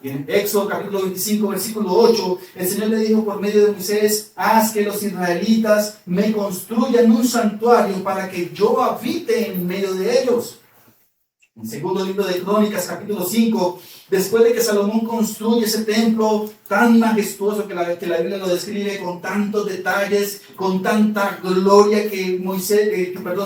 Y en Éxodo capítulo 25, versículo 8, el Señor le dijo por medio de Moisés: haz que los israelitas me construyan un santuario para que yo habite en medio de ellos. En el segundo libro de Crónicas, capítulo 5, después de que Salomón construye ese templo tan majestuoso que la Biblia lo describe con tantos detalles, con tanta gloria que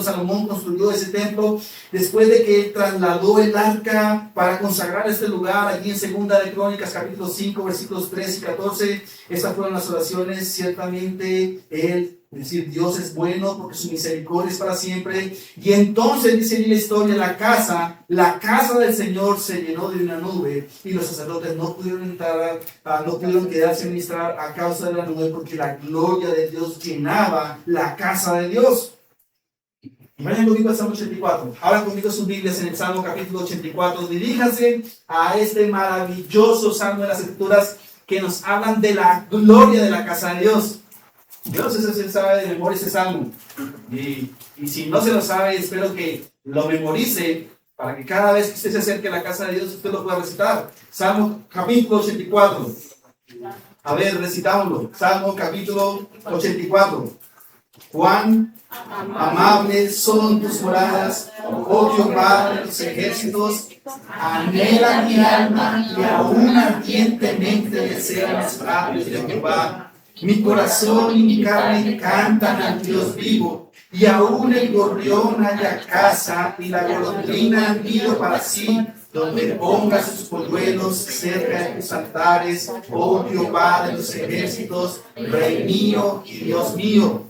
Salomón construyó ese templo, después de que él trasladó el arca para consagrar este lugar, allí en segunda de Crónicas, capítulo 5, versículos 3 y 14, estas fueron las oraciones. Ciertamente es decir, Dios es bueno porque su misericordia es para siempre. Y entonces dice en la historia, la casa del Señor se llenó de una nube y los sacerdotes no pudieron entrar, no pudieron quedarse a ministrar a causa de la nube, porque la gloria de Dios llenaba la casa de Dios. Y vayan conmigo al Salmo 84. Abran conmigo sus Biblias en el Salmo capítulo 84. Diríjanse a este maravilloso Salmo de las Escrituras que nos hablan de la gloria de la casa de Dios. Yo no sé si se sabe de memoria ese salmo, y si no se lo sabe, espero que lo memorice para que cada vez que usted se acerque a la casa de Dios usted lo pueda recitar. Salmo capítulo 84. A ver, recitámoslo. Salmo capítulo 84. Cuán amables son tus moradas, oh Jehová de los ejércitos. Anhela mi alma y aún ardientemente desea los prados de Jehová. Mi corazón y mi carne cantan al Dios vivo, y aún el gorrión halla casa y la golondrina nido para sí, donde ponga sus polluelos cerca de tus altares, oh Jehová de los ejércitos, Rey mío y Dios mío.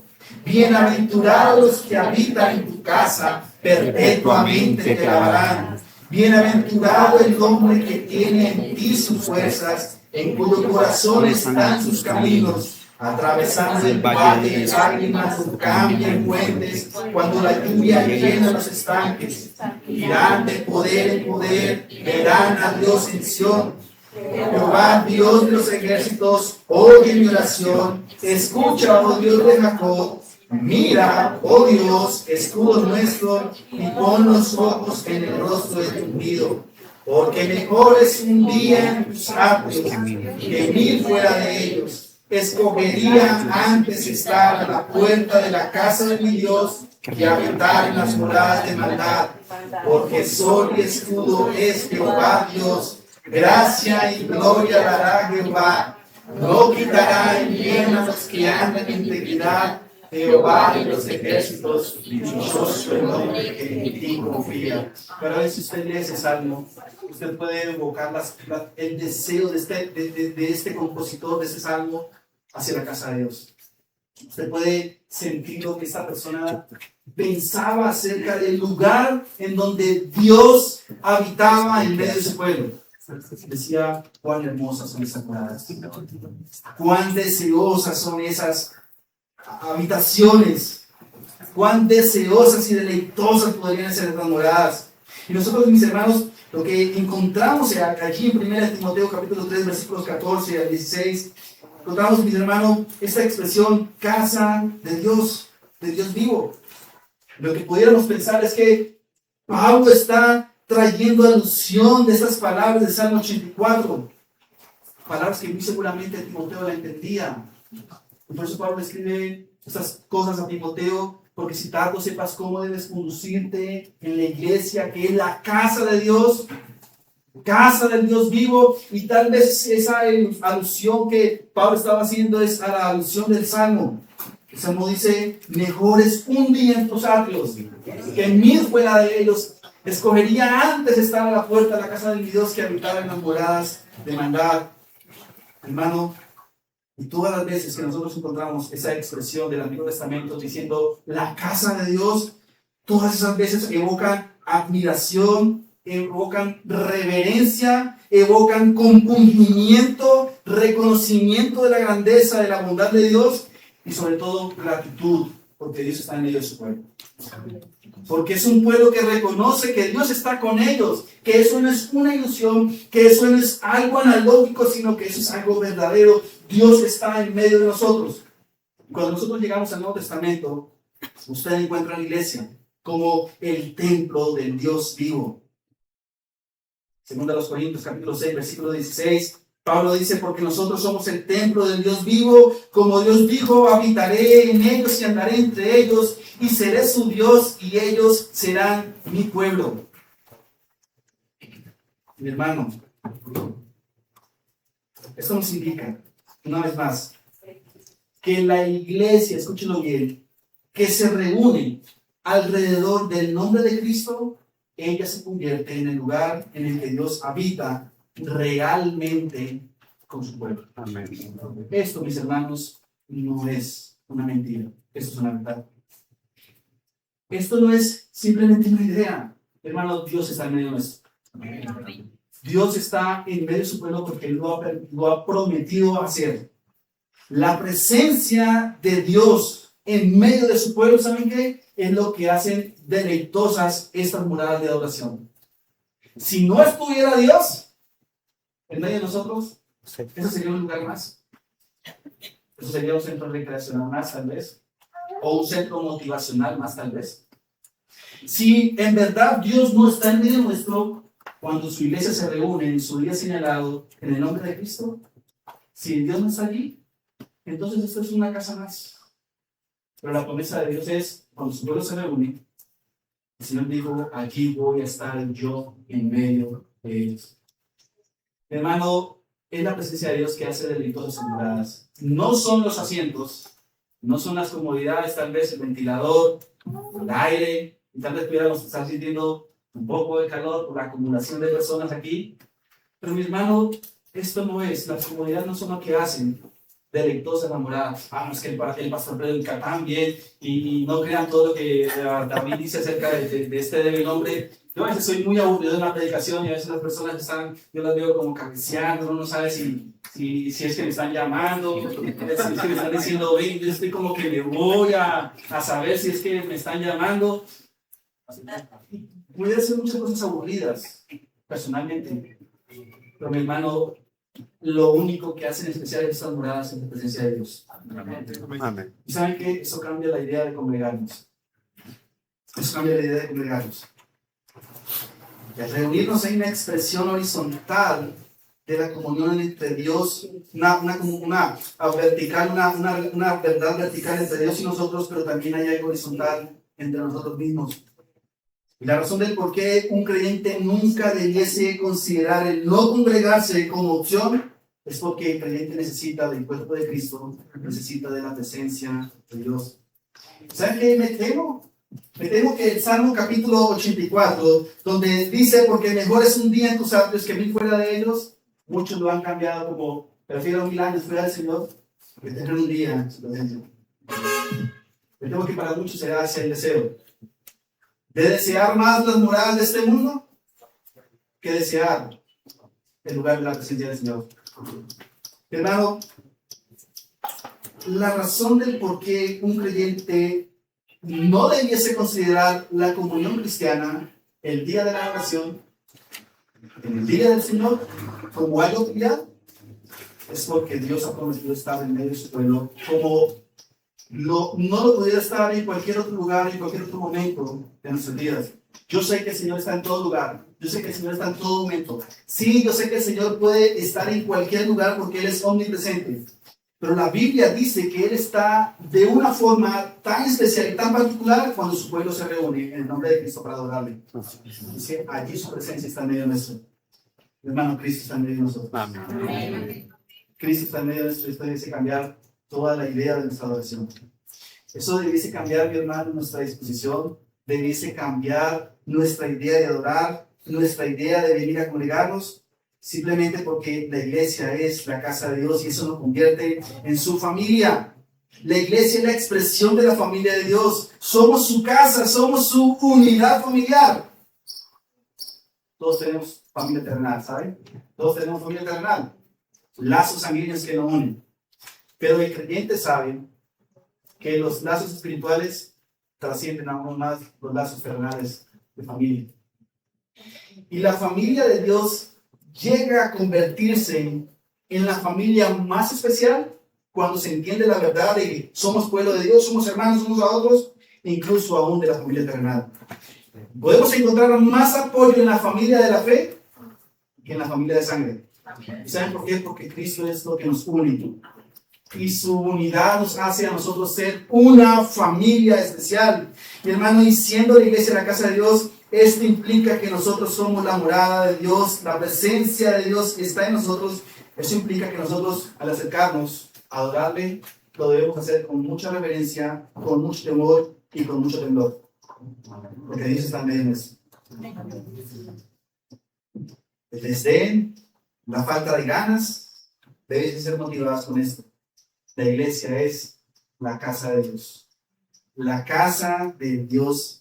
Bienaventurados los que habitan en tu casa, perpetuamente te alabarán. Bienaventurado el hombre que tiene en ti sus fuerzas, en cuyo corazón están sus caminos. Atravesando el valle de lágrimas, cambian puentes, cuando la lluvia llena los estanques. Irán de poder en poder, verán a Dios en Sión. Jehová, Dios de los ejércitos, oye mi oración, escucha, oh Dios de Jacob. Mira, oh Dios, escudo nuestro, y pon los ojos en el rostro de tu ungido. Porque mejor es un día en tus atrios que 1000 fuera de ellos. Escogería antes estar a la puerta de la casa de mi Dios que habitar en las moradas de maldad. Porque sol y escudo es Jehová Dios. Gracia y gloria dará Jehová. No quitará el bien a los que andan en integridad. Jehová de los ejércitos, dichoso el hombre que en ti confía. Pero a ver, si usted lee ese salmo, usted puede evocar el deseo de este compositor de ese salmo hacia la casa de Dios. Usted puede sentir lo que esta persona pensaba acerca del lugar en donde Dios habitaba en medio de su pueblo. Decía: cuán hermosas son esas moradas, cuán deseosas son esas habitaciones, cuán deseosas y deleitosas podrían ser estas moradas. Y nosotros, mis hermanos, lo que encontramos allí en 1 Timoteo capítulo 3 versículos 14 al 16, encontramos, mis hermanos, esta expresión casa de Dios vivo. Lo que pudiéramos pensar es que Pablo está trayendo alusión de estas palabras de Salmo 84, palabras que muy seguramente Timoteo la entendía. Y por eso Pablo escribe estas cosas a Timoteo, porque si tanto sepas cómo debes conducirte en la iglesia, que es la casa de Dios. casa del Dios vivo, y tal vez esa alusión que Pablo estaba haciendo es a la alusión del Salmo. El Salmo dice, mejor es un día en tus atrios que 1000 fuera de ellos. Escogería antes estar a la puerta de la casa de mi Dios que habitar en las moradas de maldad. Hermano, y todas las veces que nosotros encontramos esa expresión del Antiguo Testamento diciendo la casa de Dios, todas esas veces evocan admiración, evocan reverencia, evocan compungimiento, reconocimiento de la grandeza, de la bondad de Dios y sobre todo gratitud, porque Dios está en medio de su pueblo. Porque es un pueblo que reconoce que Dios está con ellos, que eso no es una ilusión, que eso no es algo analógico, sino que eso es algo verdadero. Dios está en medio de nosotros. Cuando nosotros llegamos al Nuevo Testamento, usted encuentra la iglesia como el templo del Dios vivo. Segunda a los Corintios, capítulo 6, versículo 16, Pablo dice, porque nosotros somos el templo del Dios vivo, como Dios dijo, habitaré en ellos y andaré entre ellos, y seré su Dios, y ellos serán mi pueblo. Mi hermano, esto nos indica, una vez más, que la iglesia, escúchenlo bien, que se reúne alrededor del nombre de Cristo, ella se convierte en el lugar en el que Dios habita realmente con su pueblo. Amén. Esto, mis hermanos, no es una mentira, esto es una verdad. Esto no es simplemente una idea. Hermano, Dios está en medio nuestro. Amén. Dios está en medio de su pueblo porque lo ha prometido hacer. La presencia de Dios en medio de su pueblo, ¿saben qué? Es lo que hacen deleitosas estas moradas de adoración. Si no estuviera Dios en medio de nosotros, eso sería un lugar más. Eso sería un centro recreacional más, tal vez. O un centro motivacional más, tal vez. Si en verdad Dios no está en medio nuestro, cuando su iglesia se reúne en su día señalado en el nombre de Cristo, si Dios no está allí, entonces esto es una casa más. Pero la promesa de Dios es, cuando su pueblo se reúne, el Señor dijo, aquí voy a estar yo en medio de ellos. Hermano, es la presencia de Dios que hace deleitosas moradas. No son los asientos, no son las comodidades, tal vez el ventilador, el aire, y tal vez pudiéramos estar sintiendo un poco de calor por la acumulación de personas aquí. Pero mi hermano, esto no es, las comodidades no son lo que hacen deleitosas la morada. Es que el pastor predica tan bien y no crean todo lo que David dice acerca de este débil hombre. Yo a veces soy muy aburrido en la predicación y a veces las personas están, yo las veo como cabeceando, uno no sabe si es que me están llamando, si es que me están diciendo, ven, yo estoy como que me voy a saber si es que me están llamando. Puede ser muchas cosas aburridas, personalmente, pero mi hermano, lo único que hacen especial estas moradas es la presencia de Dios. Amén. ¿Y saben qué? Eso cambia la idea de congregarnos. Eso cambia la idea de congregarnos. Y al reunirnos hay una expresión horizontal de la comunión entre Dios, una verdad vertical entre Dios y nosotros, pero también hay algo horizontal entre nosotros mismos. Y la razón del por qué un creyente nunca debiese considerar el no congregarse como opción es porque el creyente necesita del cuerpo de Cristo, necesita de la presencia de Dios. ¿Saben qué me temo? Me temo que el Salmo capítulo 84, donde dice, porque mejor es un día en tus atrios que 1000 fuera de ellos, muchos lo han cambiado como, prefiero 1000 años fuera del Señor que tener un día en su presencia. Me temo que para muchos será ese el deseo. De desear más las moradas de este mundo que desear el lugar de la presencia del Señor. Hermano, la razón del por qué un creyente no debiese considerar la comunión cristiana, el día de la oración, el día del Señor, como algo trivial, es porque Dios ha prometido estar en medio de su pueblo, como no lo pudiera estar en cualquier otro lugar, en cualquier otro momento de nuestras vidas. Yo sé que el Señor está en todo lugar. Yo sé que el Señor está en todo momento. Sí, yo sé que el Señor puede estar en cualquier lugar porque Él es omnipresente. Pero la Biblia dice que Él está de una forma tan especial y tan particular cuando su pueblo se reúne en el nombre de Cristo para adorarle. Dice, allí su presencia está en medio nuestro. Hermano, Cristo está en medio de nosotros. Amén. Cristo está en medio de nuestra historia y dice cambiar toda la idea de nuestra adoración. Eso debiese cambiar, mi hermano, nuestra disposición, debiese cambiar nuestra idea de adorar, nuestra idea de venir a congregarnos, simplemente porque la iglesia es la casa de Dios y eso nos convierte en su familia. La iglesia es la expresión de la familia de Dios. Somos su casa, somos su unidad familiar. Todos tenemos familia terrenal, ¿saben? Todos tenemos familia terrenal. Lazos sanguíneos que nos unen. Pero el creyente sabe que los lazos espirituales trascienden aún más los lazos terrenales de familia. Y la familia de Dios llega a convertirse en la familia más especial cuando se entiende la verdad de que somos pueblo de Dios, somos hermanos unos a otros, incluso aún de la familia terrenal. Podemos encontrar más apoyo en la familia de la fe que en la familia de sangre. ¿Y saben por qué? Porque Cristo es lo que nos une. Y su unidad nos hace a nosotros ser una familia especial. Y hermano, y siendo la iglesia la casa de Dios, esto implica que nosotros somos la morada de Dios, la presencia de Dios está en nosotros. Eso implica que nosotros, al acercarnos a adorarle, lo debemos hacer con mucha reverencia, con mucho temor y con mucho temblor. Porque Dios está en medio de eso. El desdén, la falta de ganas, deben ser motivadas con esto. La iglesia es la casa de Dios. La casa de Dios.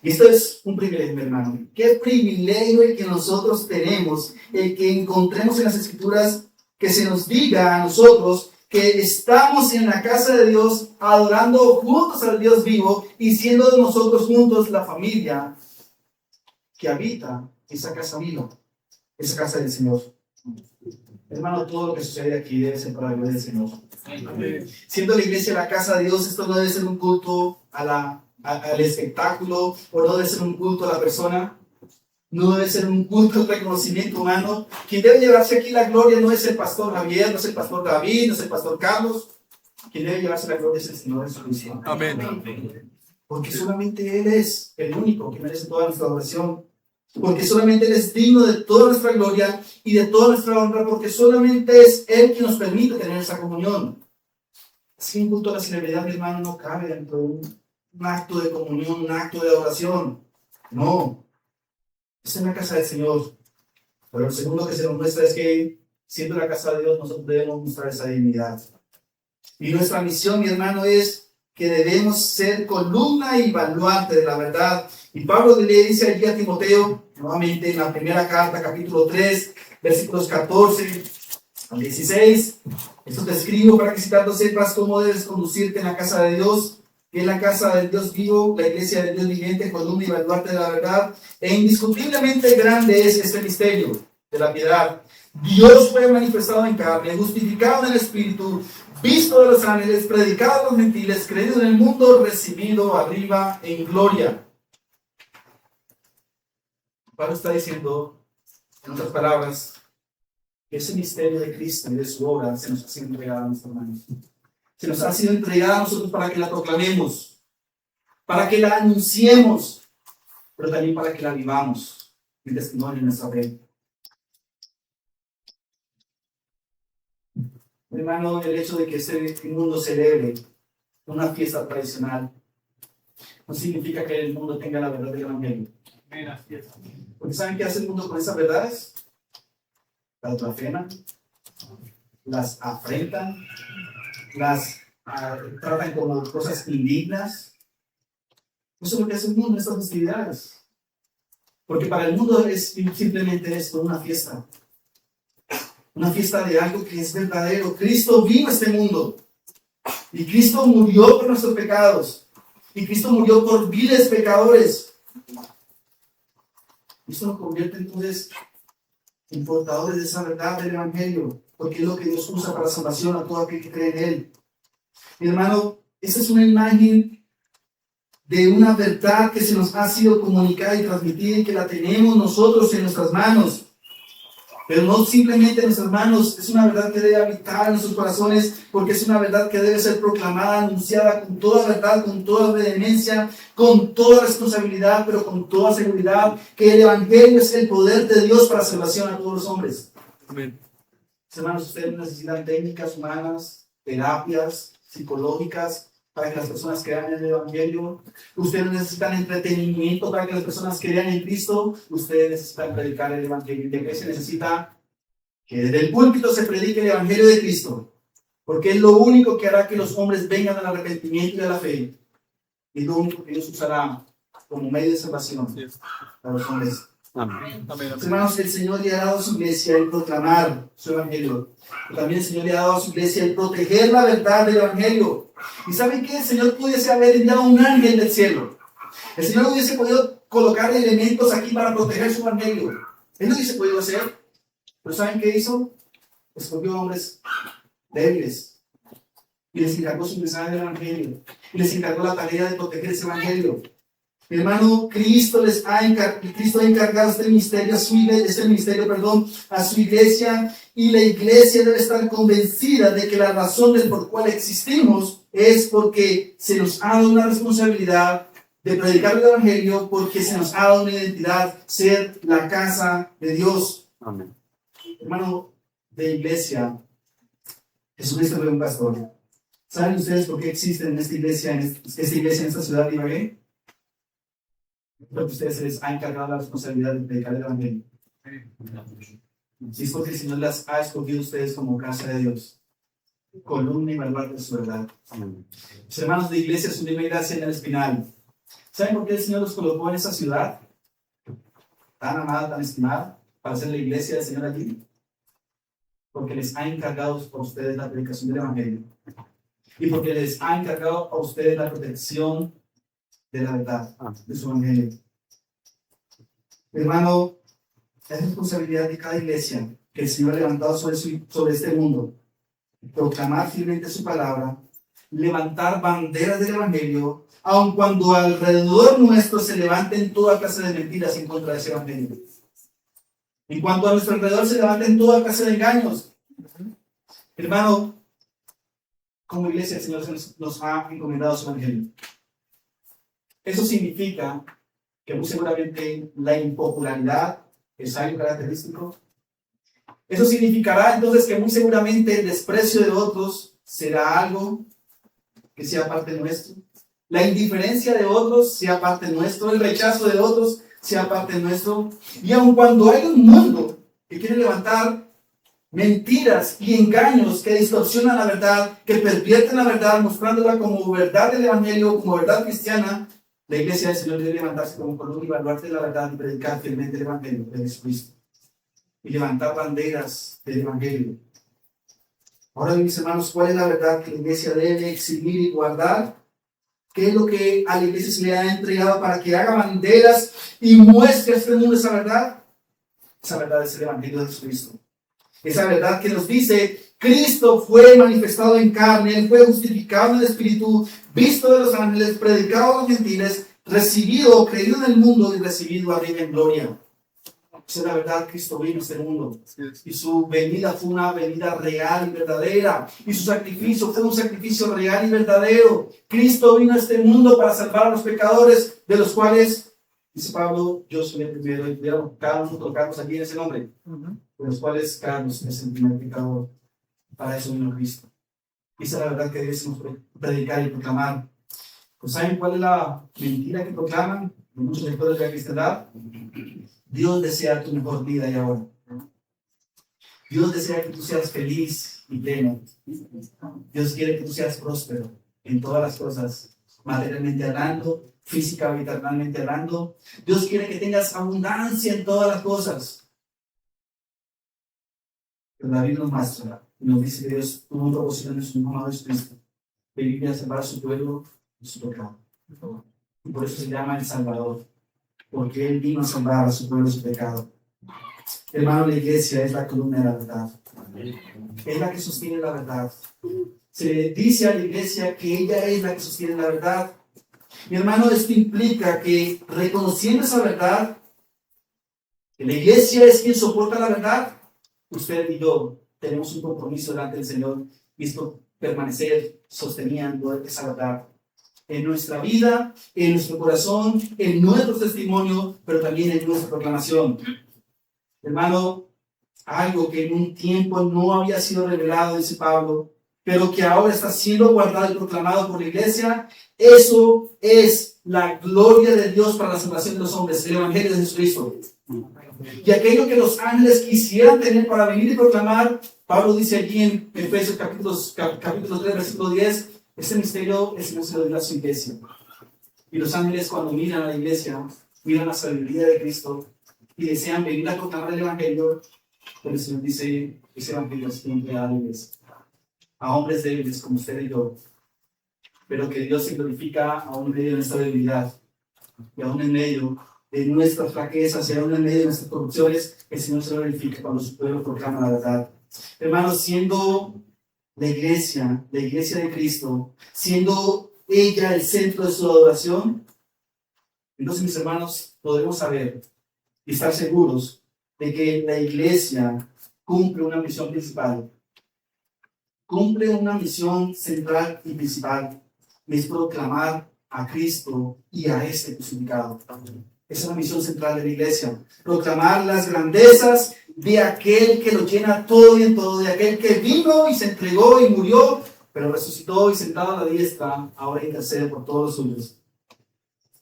Y esto es un privilegio, mi hermano. Qué privilegio el que nosotros tenemos, el que encontremos en las Escrituras que se nos diga a nosotros que estamos en la casa de Dios adorando juntos al Dios vivo y siendo nosotros juntos la familia que habita esa casa viva, esa casa del Señor. Hermano, todo lo que sucede aquí debe ser para la gloria del Señor. Siendo la iglesia la casa de Dios, esto no debe ser un culto al espectáculo, o no debe ser un culto a la persona, no debe ser un culto al reconocimiento humano. Quien debe llevarse aquí la gloria no es el pastor Javier, no es el pastor David, no es el pastor Carlos. Quien debe llevarse la gloria es el Señor Jesucristo. Amén. Porque solamente Él es el único que merece toda nuestra adoración. Porque solamente Él es digno de toda nuestra gloria y de toda nuestra honra, porque solamente es Él quien nos permite tener esa comunión. Así un culto a la celebridad, mi hermano, no cabe dentro de un acto de comunión, un acto de adoración. No. Es en la casa del Señor. Pero lo segundo que se nos muestra es que, siendo la casa de Dios, nosotros debemos mostrar esa dignidad. Y nuestra misión, mi hermano, es que debemos ser columna y baluarte de la verdad. Y Pablo le dice allí a Timoteo, nuevamente en la primera carta, capítulo 3, versículos 14 al 16. Esto te escribo para que si tanto sepas cómo debes conducirte en la casa de Dios, que es la casa del Dios vivo, la iglesia del Dios viviente, columna y baluarte de la verdad. E indiscutiblemente grande es este misterio de la piedad. Dios fue manifestado en carne, justificado en el Espíritu, visto de los ángeles, predicado a los gentiles, creído en el mundo, recibido arriba en gloria. Pablo está diciendo, en otras palabras, que ese misterio de Cristo y de su obra se nos ha sido entregado a nuestras manos. Se nos ha sido entregada a nosotros para que la proclamemos, para que la anunciemos, pero también para que la vivamos en testimonio de nuestra fe. Hermano, el hecho de que este mundo celebre una fiesta tradicional no significa que el mundo tenga la verdad del Evangelio. Porque ¿saben qué hace el mundo con esas verdades? Las blasfeman, las afrentan, las tratan como cosas indignas. Eso es lo que hace el mundo en estas festividades. Porque para el mundo es simplemente esto, una fiesta. Una fiesta de algo que es verdadero. Cristo vino a este mundo. Y Cristo murió por nuestros pecados. Y Cristo murió por viles pecadores. Esto nos convierte entonces en portadores de esa verdad del Evangelio. Porque es lo que Dios usa para salvación a todo aquel que cree en Él. Mi hermano, esta es una imagen de una verdad que se nos ha sido comunicada y transmitida y que la tenemos nosotros en nuestras manos. Pero no simplemente en nuestras manos, es una verdad que debe habitar en nuestros corazones, porque es una verdad que debe ser proclamada, anunciada con toda verdad, con toda vehemencia, con toda responsabilidad, pero con toda seguridad, que el Evangelio es el poder de Dios para salvación a todos los hombres. Amén. Hermanos, ustedes necesitan técnicas humanas, terapias psicológicas para que las personas crean en el Evangelio. Ustedes necesitan entretenimiento para que las personas crean en Cristo. Ustedes necesitan predicar el Evangelio. ¿De qué se necesita? Que desde el púlpito se predique el Evangelio de Cristo, porque es lo único que hará que los hombres vengan al arrepentimiento y a la fe. Es lo único que Dios usará como medio de salvación para los hombres. Amén. Amén. Hermanos, el Señor le ha dado a su iglesia el proclamar su Evangelio. También el Señor le ha dado a su iglesia el proteger la verdad del Evangelio. ¿Y saben qué? El Señor pudiese haber enviado un ángel del cielo. El Señor hubiese podido colocar elementos aquí para proteger su Evangelio. Él lo hubiese podido hacer. Pero ¿saben qué hizo? Escogió hombres débiles y les encargó su mensaje del Evangelio. Y les encargó la tarea de proteger ese Evangelio. Mi hermano, Cristo ha encargado este ministerio a su iglesia, y la iglesia debe estar convencida de que la razón por cual existimos es porque se nos ha dado una responsabilidad de predicar el Evangelio, porque se nos ha dado una identidad, ser la casa de Dios. Amén. Hermano de iglesia, Jesucristo fue un pastor. ¿Saben ustedes por qué existen en esta iglesia, en esta ciudad de Ibagué? Porque ustedes se les ha encargado la responsabilidad de predicar el Evangelio. Si es porque el Señor las ha escogido a ustedes como casa de Dios, columna y baluarte de su verdad. Los hermanos de iglesia, su misma gracia en el Espinal. ¿Saben por qué el Señor los colocó en esa ciudad tan amada, tan estimada, para ser la iglesia del Señor allí? Porque les ha encargado a ustedes la predicación del Evangelio, y porque les ha encargado a ustedes la protección de la verdad, de su Evangelio. Hermano, es responsabilidad de cada iglesia que el Señor ha levantado sobre este mundo, proclamar fielmente su palabra, levantar banderas del Evangelio, aun cuando alrededor nuestro se levanten toda clase de mentiras en contra de ese Evangelio. En cuanto a nuestro alrededor se levanten toda clase de engaños. Hermano, como iglesia el Señor nos ha encomendado su Evangelio. Eso significa que muy seguramente la impopularidad es algo característico. Eso significará entonces que muy seguramente el desprecio de otros será algo que sea parte nuestro. La indiferencia de otros sea parte nuestro. El rechazo de otros sea parte nuestro. Y aun cuando hay un mundo que quiere levantar mentiras y engaños que distorsionan la verdad, que pervierten la verdad, mostrándola como verdad del Evangelio, como verdad cristiana, la iglesia del Señor debe levantarse como columna y baluarte de la verdad y predicar fielmente el Evangelio de Jesucristo. Y levantar banderas del Evangelio. Ahora bien, mis hermanos, ¿cuál es la verdad que la iglesia debe exhibir y guardar? ¿Qué es lo que a la iglesia se le ha entregado para que haga banderas y muestre a este mundo esa verdad? Esa verdad es el Evangelio de Jesucristo. Esa verdad que nos dice: Cristo fue manifestado en carne, Él fue justificado en el Espíritu, visto de los ángeles, predicado a los gentiles, recibido, creído en el mundo y recibido arriba en gloria. Esa es la verdad. Cristo vino a este mundo y su venida fue una venida real y verdadera, y su sacrificio fue un sacrificio real y verdadero. Cristo vino a este mundo para salvar a los pecadores, de los cuales, dice Pablo, yo soy el primero, y cada uno tocarnos aquí en ese nombre, de los cuales Carlos es el primer pecador. Para eso vino Cristo. Esa es la verdad que debemos predicar y proclamar. Pues ¿saben cuál es la mentira que proclaman muchos sectores de la cristiandad? Dios desea tu mejor vida y ahora. Dios desea que tú seas feliz y pleno. Dios quiere que tú seas próspero en todas las cosas, materialmente hablando, física y eternamente hablando. Dios quiere que tengas abundancia en todas las cosas. Pero la Biblia nos muestra y nos dice que Dios tuvo un propósito en su amado Jesucristo, que vivía a salvar a su pueblo de su pecado. Y por eso se llama el Salvador, porque Él vino a salvar a su pueblo de su pecado. Hermano, la iglesia es la columna de la verdad. Es la que sostiene la verdad. Se le dice a la iglesia que ella es la que sostiene la verdad. Mi hermano, esto implica que, reconociendo esa verdad, que la iglesia es quien soporta la verdad, usted y yo tenemos un compromiso delante del Señor y es por permanecer sosteniendo esa verdad en nuestra vida, en nuestro corazón, en nuestro testimonio, pero también en nuestra proclamación. Hermano, algo que en un tiempo no había sido revelado, dice Pablo, pero que ahora está siendo guardado y proclamado por la iglesia, eso es la gloria de Dios para la salvación de los hombres, el Evangelio de Jesucristo. Y aquello que los ángeles quisieran tener para venir y proclamar, Pablo dice allí en Efesios capítulo 3, versículo 10, este misterio es el misterio de su iglesia. Y los ángeles cuando miran a la iglesia, miran la sabiduría de Cristo y desean venir a proclamar el Evangelio, pero el Señor dice, ese Evangelio es siempre a la iglesia, a hombres débiles como usted y yo, pero que Dios se glorifica aún en medio de nuestra debilidad y aún en medio de nuestras flaquezas y aún en medio de nuestras corrupciones, el Señor se glorifica cuando su pueblo proclama la verdad. Hermanos, siendo la iglesia de Cristo, siendo ella el centro de su adoración, entonces, mis hermanos, podremos saber y estar seguros de que la iglesia cumple una misión principal, cumple una misión central y principal, es proclamar a Cristo y a este crucificado. Esa es la misión central de la iglesia, proclamar las grandezas de aquel que lo llena todo y en todo, de aquel que vino y se entregó y murió, pero resucitó y sentado a la diestra, ahora intercede por todos los suyos.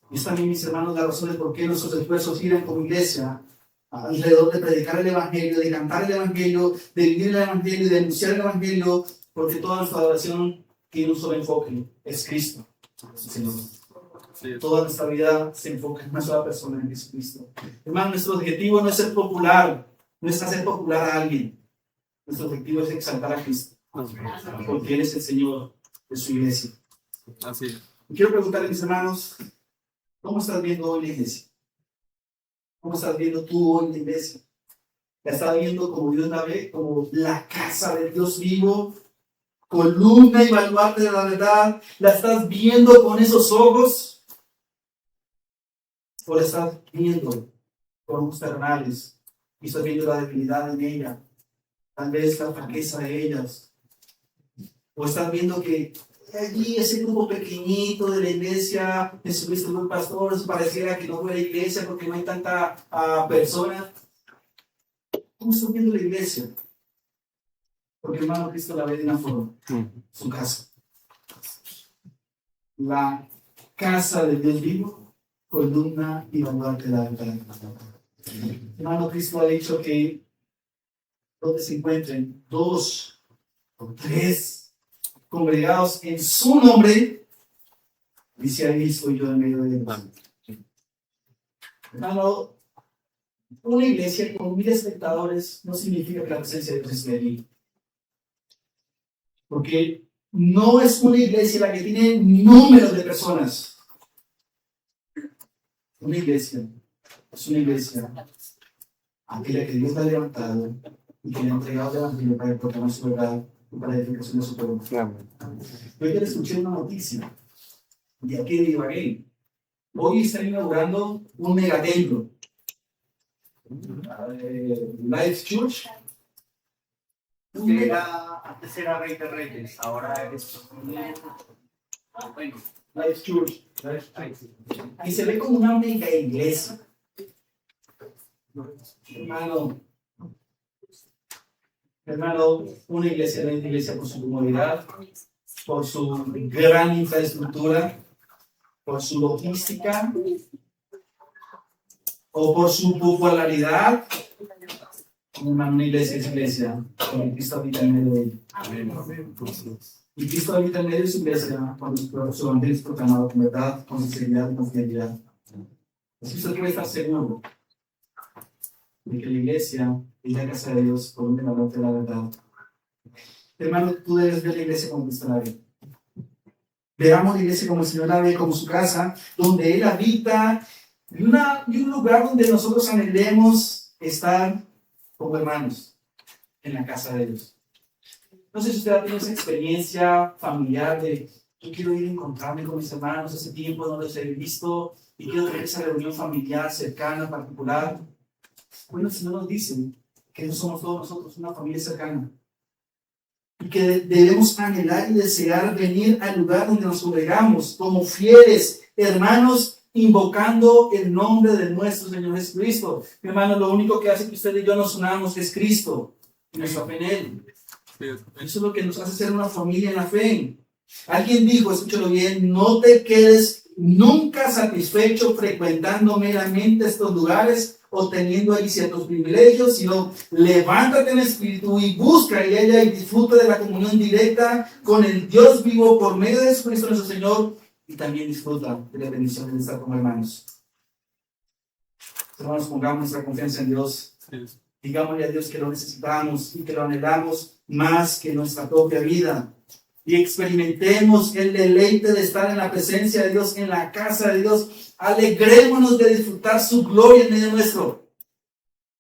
Y es también, mis hermanos, la razón de por qué nuestros esfuerzos giran como iglesia alrededor de predicar el Evangelio, de cantar el Evangelio, de vivir el Evangelio y de anunciar el Evangelio, porque toda nuestra adoración tiene un solo enfoque, es Cristo, Señor. Toda nuestra vida se enfoca en una sola persona, en Jesucristo. Hermano, nuestro objetivo no es ser popular, no es hacer popular a alguien. Nuestro objetivo es exaltar a Cristo, porque Él es el Señor de su iglesia. Así es. Y quiero preguntarle, mis hermanos, ¿cómo estás viendo hoy la iglesia? ¿Cómo estás viendo tú hoy la iglesia? ¿La estás viendo como Dios la ve, como la casa de Dios vivo, columna y baluarte de la verdad? ¿La estás viendo con esos ojos? ¿O la estás viendo con ojos terrenales y estás viendo la debilidad en ella? Tal vez la fraqueza de ellas. ¿O estás viendo que allí ese grupo pequeñito de la iglesia, Jesucristo es un pastor, pareciera que no fue la iglesia porque no hay tanta persona? ¿Cómo estás viendo la iglesia? Porque hermano, Cristo la ve de una forma, su casa. La casa de Dios vivo, columna y baluarte de la verdad. Hermano, Cristo ha dicho que donde se encuentren 2 o 3 congregados en su nombre, dice ahí estoy yo en medio de ellos. Hermano, una iglesia con 1000 espectadores no significa que la presencia de Dios esté allí. Porque no es una iglesia la que tiene números de personas. Una iglesia es una iglesia aquella que Dios la ha levantado y que le ha entregado el Evangelio para proclamar su verdad y para la edificación de su pueblo. Yo ayer escuché una noticia de aquí de Ibagué. Hoy están inaugurando un megatemplo. Life Church. Antes era Rey de Reyes, ahora es bueno, Life Church. Y se ve como una mega iglesia. Hermano, una iglesia no es una iglesia por su comodidad, por su gran infraestructura, por su logística o por su popularidad. Hermano, una iglesia es iglesia, porque Cristo habita en medio de ella. Y Cristo habita en medio de su iglesia cuando su evangelio es proclamado con verdad, con sinceridad y con fidelidad. Así usted puede estar seguro de que la iglesia es la casa de Dios por donde hablarte la verdad. Hermano, tú debes ver la iglesia como Cristo la ve. Veamos la iglesia como el Señor la ve, como su casa, donde Él habita, y un lugar donde nosotros anhelemos estar como hermanos en la casa de Dios. No sé si usted ha tenido esa experiencia familiar de yo quiero ir a encontrarme con mis hermanos, hace tiempo no los he visto y quiero tener esa reunión familiar cercana, particular. Bueno, el Señor nos dice que somos todos nosotros, una familia cercana. Y que debemos anhelar y desear venir al lugar donde nos congregamos como fieles hermanos, invocando el nombre de nuestro Señor Jesucristo. Mi hermano, lo único que hace que usted y yo nos unamos es Cristo y nuestra fe en Él. Eso es lo que nos hace ser una familia en la fe. Alguien dijo, escúchalo bien, no te quedes nunca satisfecho frecuentando meramente estos lugares o teniendo ahí ciertos privilegios, sino levántate en espíritu y busca y ella y disfruta de la comunión directa con el Dios vivo por medio de Jesucristo nuestro Señor, y también disfruta de la bendición de estar como hermanos. Hermanos, pongamos nuestra confianza en Dios. Digámosle a Dios que lo necesitamos y que lo anhelamos más que nuestra propia vida. Y experimentemos el deleite de estar en la presencia de Dios, en la casa de Dios. Alegrémonos de disfrutar su gloria en medio nuestro.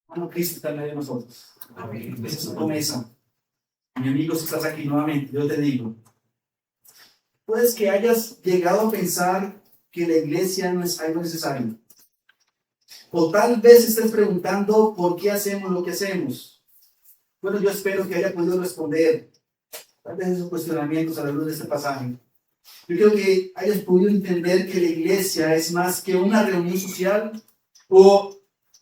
Hermano, Cristo está en medio de nosotros. Amén. Esa es su promesa. Mi amigo, si estás aquí nuevamente, yo te digo, puedes que hayas llegado a pensar que la iglesia no es algo necesario. O tal vez estés preguntando por qué hacemos lo que hacemos. Bueno, yo espero que haya podido responder tal vez esos cuestionamientos a la luz de este pasaje. Yo creo que hayas podido entender que la iglesia es más que una reunión social o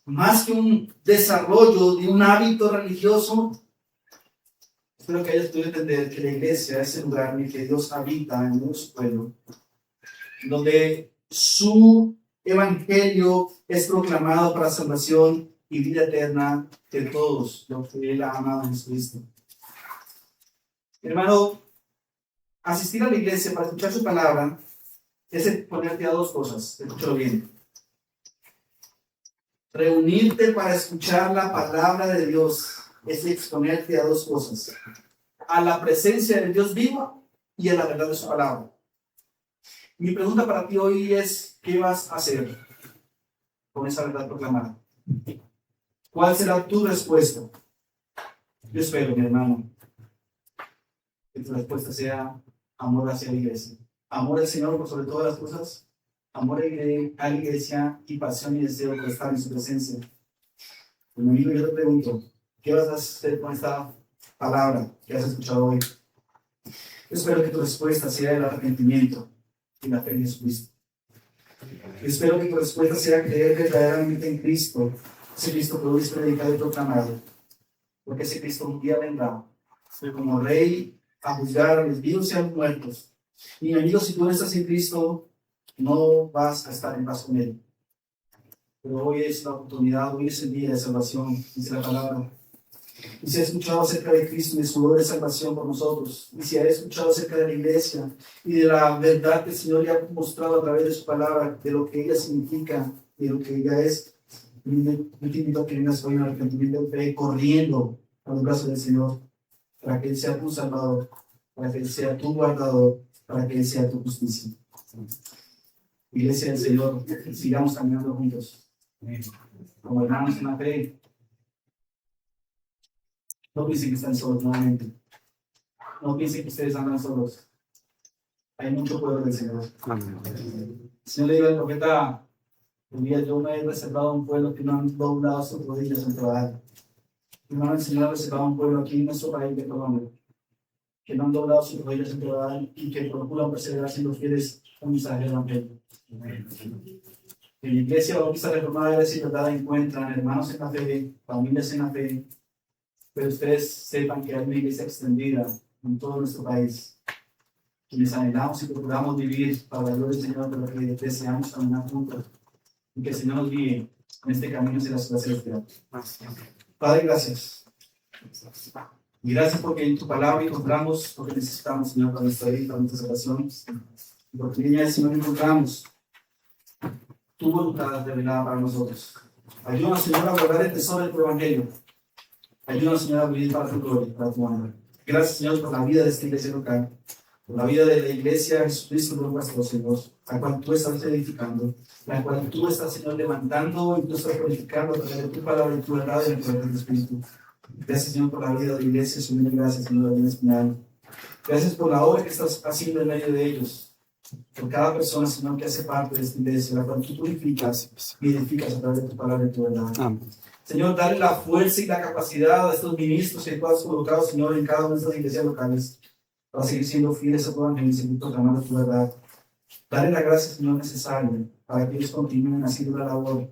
más que un desarrollo de un hábito religioso. Espero que hayas podido entender que la iglesia es el lugar en el que Dios habita en su pueblo, donde su evangelio es proclamado para salvación y vida eterna de todos los que Él ha amado en Jesucristo. Hermano, asistir a la iglesia para escuchar su palabra es exponerte a dos cosas. Escúchalo bien. Reunirte para escuchar la palabra de Dios es exponerte a dos cosas: a la presencia del Dios vivo y a la verdad de su palabra. Mi pregunta para ti hoy es: ¿qué vas a hacer con esa verdad proclamada? ¿Cuál será tu respuesta? Yo espero, mi hermano, que tu respuesta sea amor hacia la iglesia, amor al Señor por sobre todas las cosas, amor a la iglesia y pasión y deseo por estar en su presencia. Mi amigo, yo te pregunto, ¿qué vas a hacer con esta palabra que has escuchado hoy? Yo espero que tu respuesta sea el arrepentimiento y la fe en Jesucristo. Yo espero que tu respuesta sea creer verdaderamente en Cristo, ese Cristo que hoy es predicado y proclamado, porque ese Cristo un día vendrá como Rey a juzgar a los vivos y a los muertos. Y mi amigo, si tú no estás en Cristo, no vas a estar en paz con Él. Pero hoy es la oportunidad, hoy es el día de salvación, dice la palabra. Y si ha escuchado acerca de Cristo y de su obra de salvación por nosotros, y si ha escuchado acerca de la iglesia y de la verdad que el Señor le ha mostrado a través de su palabra, de lo que ella significa y de lo que ella es, yo te invito a que vengas hoy en arrepentimiento de fe, corriendo a los brazos del Señor, para que Él sea tu Salvador, para que Él sea tu guardador, para que Él sea tu justicia. Iglesia del Señor, sigamos caminando juntos, como hermanos en la fe. No piensen que están solos nuevamente. No piensen que ustedes andan solos. Hay mucho poder del Señor. El Señor le dijo al profeta: un día yo me he reservado a un pueblo que no han doblado sus rodillas en trabajar. El Señor ha reservado a un pueblo aquí en nuestro país de Colombia, que no han doblado sus rodillas en trabajar y que procuran perseverar siendo fieles a un mensaje del Evangelio. En la iglesia bautista reformada de la Verdad encuentran hermanos en la fe, familias en la fe, pero ustedes sepan que hay una iglesia extendida en todo nuestro país, quienes anhelamos y procuramos vivir para la gloria del Señor, pero que deseamos caminar juntos y que el Señor nos guíe en este camino hacia la ciudad celestial. Padre, gracias. Y gracias porque en tu palabra encontramos lo que necesitamos, Señor, para nuestra vida, para nuestras oraciones. Y porque en ella, Señor, encontramos tu voluntad revelada para nosotros. Ayúdanos, Señor, a guardar el tesoro de tu evangelio. Ayúdanos, Señor, a vivir para tu gloria, para tu honra. Gracias, Señor, por la vida de esta iglesia local, por la vida de la iglesia Jesucristo de nuestro Señor, la cual tú estás edificando, la cual tú estás, Señor, levantando y tú estás glorificando a través de tu palabra y tu verdad y el poder del Espíritu. Gracias, Señor, por la vida de la iglesia, Señor. Gracias, Señor, en especial. Gracias por la obra que estás haciendo en medio de ellos, por cada persona, Señor, que hace parte de esta iglesia, la cual tú purificas y edificas a través de tu palabra y tu verdad. Amén. Señor, dale la fuerza y la capacidad a estos ministros que tú has colocado, Señor, en cada una de estas iglesias locales, para seguir siendo fieles a tu evangelio y proclamando tu verdad. Dale la gracia, Señor, necesaria para que ellos continúen haciendo la labor.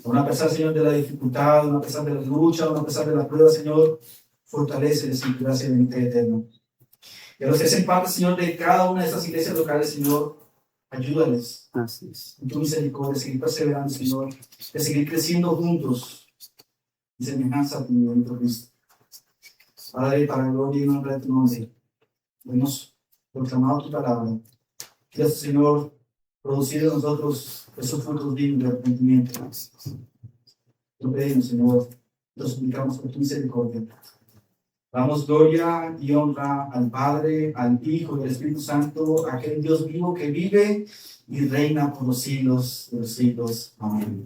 Aún a pesar, Señor, de la dificultad, aún a pesar de la lucha, aún a pesar de la prueba, Señor, fortaleceles en tu gracia y bendita eterna. Y a los que hacen parte, Señor, de cada una de estas iglesias locales, Señor, ayúdales en tu misericordia, de seguir perseverando, Señor, de seguir creciendo juntos en semejanza a tu bendito Cristo. Padre, para la gloria y honra de tu nombre, hemos proclamado tu palabra. Gracias, Señor, producir en nosotros esos frutos dignos de arrepentimiento. Lo pedimos, Señor, lo suplicamos por tu misericordia. Damos gloria y honra al Padre, al Hijo y al Espíritu Santo, aquel Dios vivo que vive y reina por los siglos de los siglos. Amén.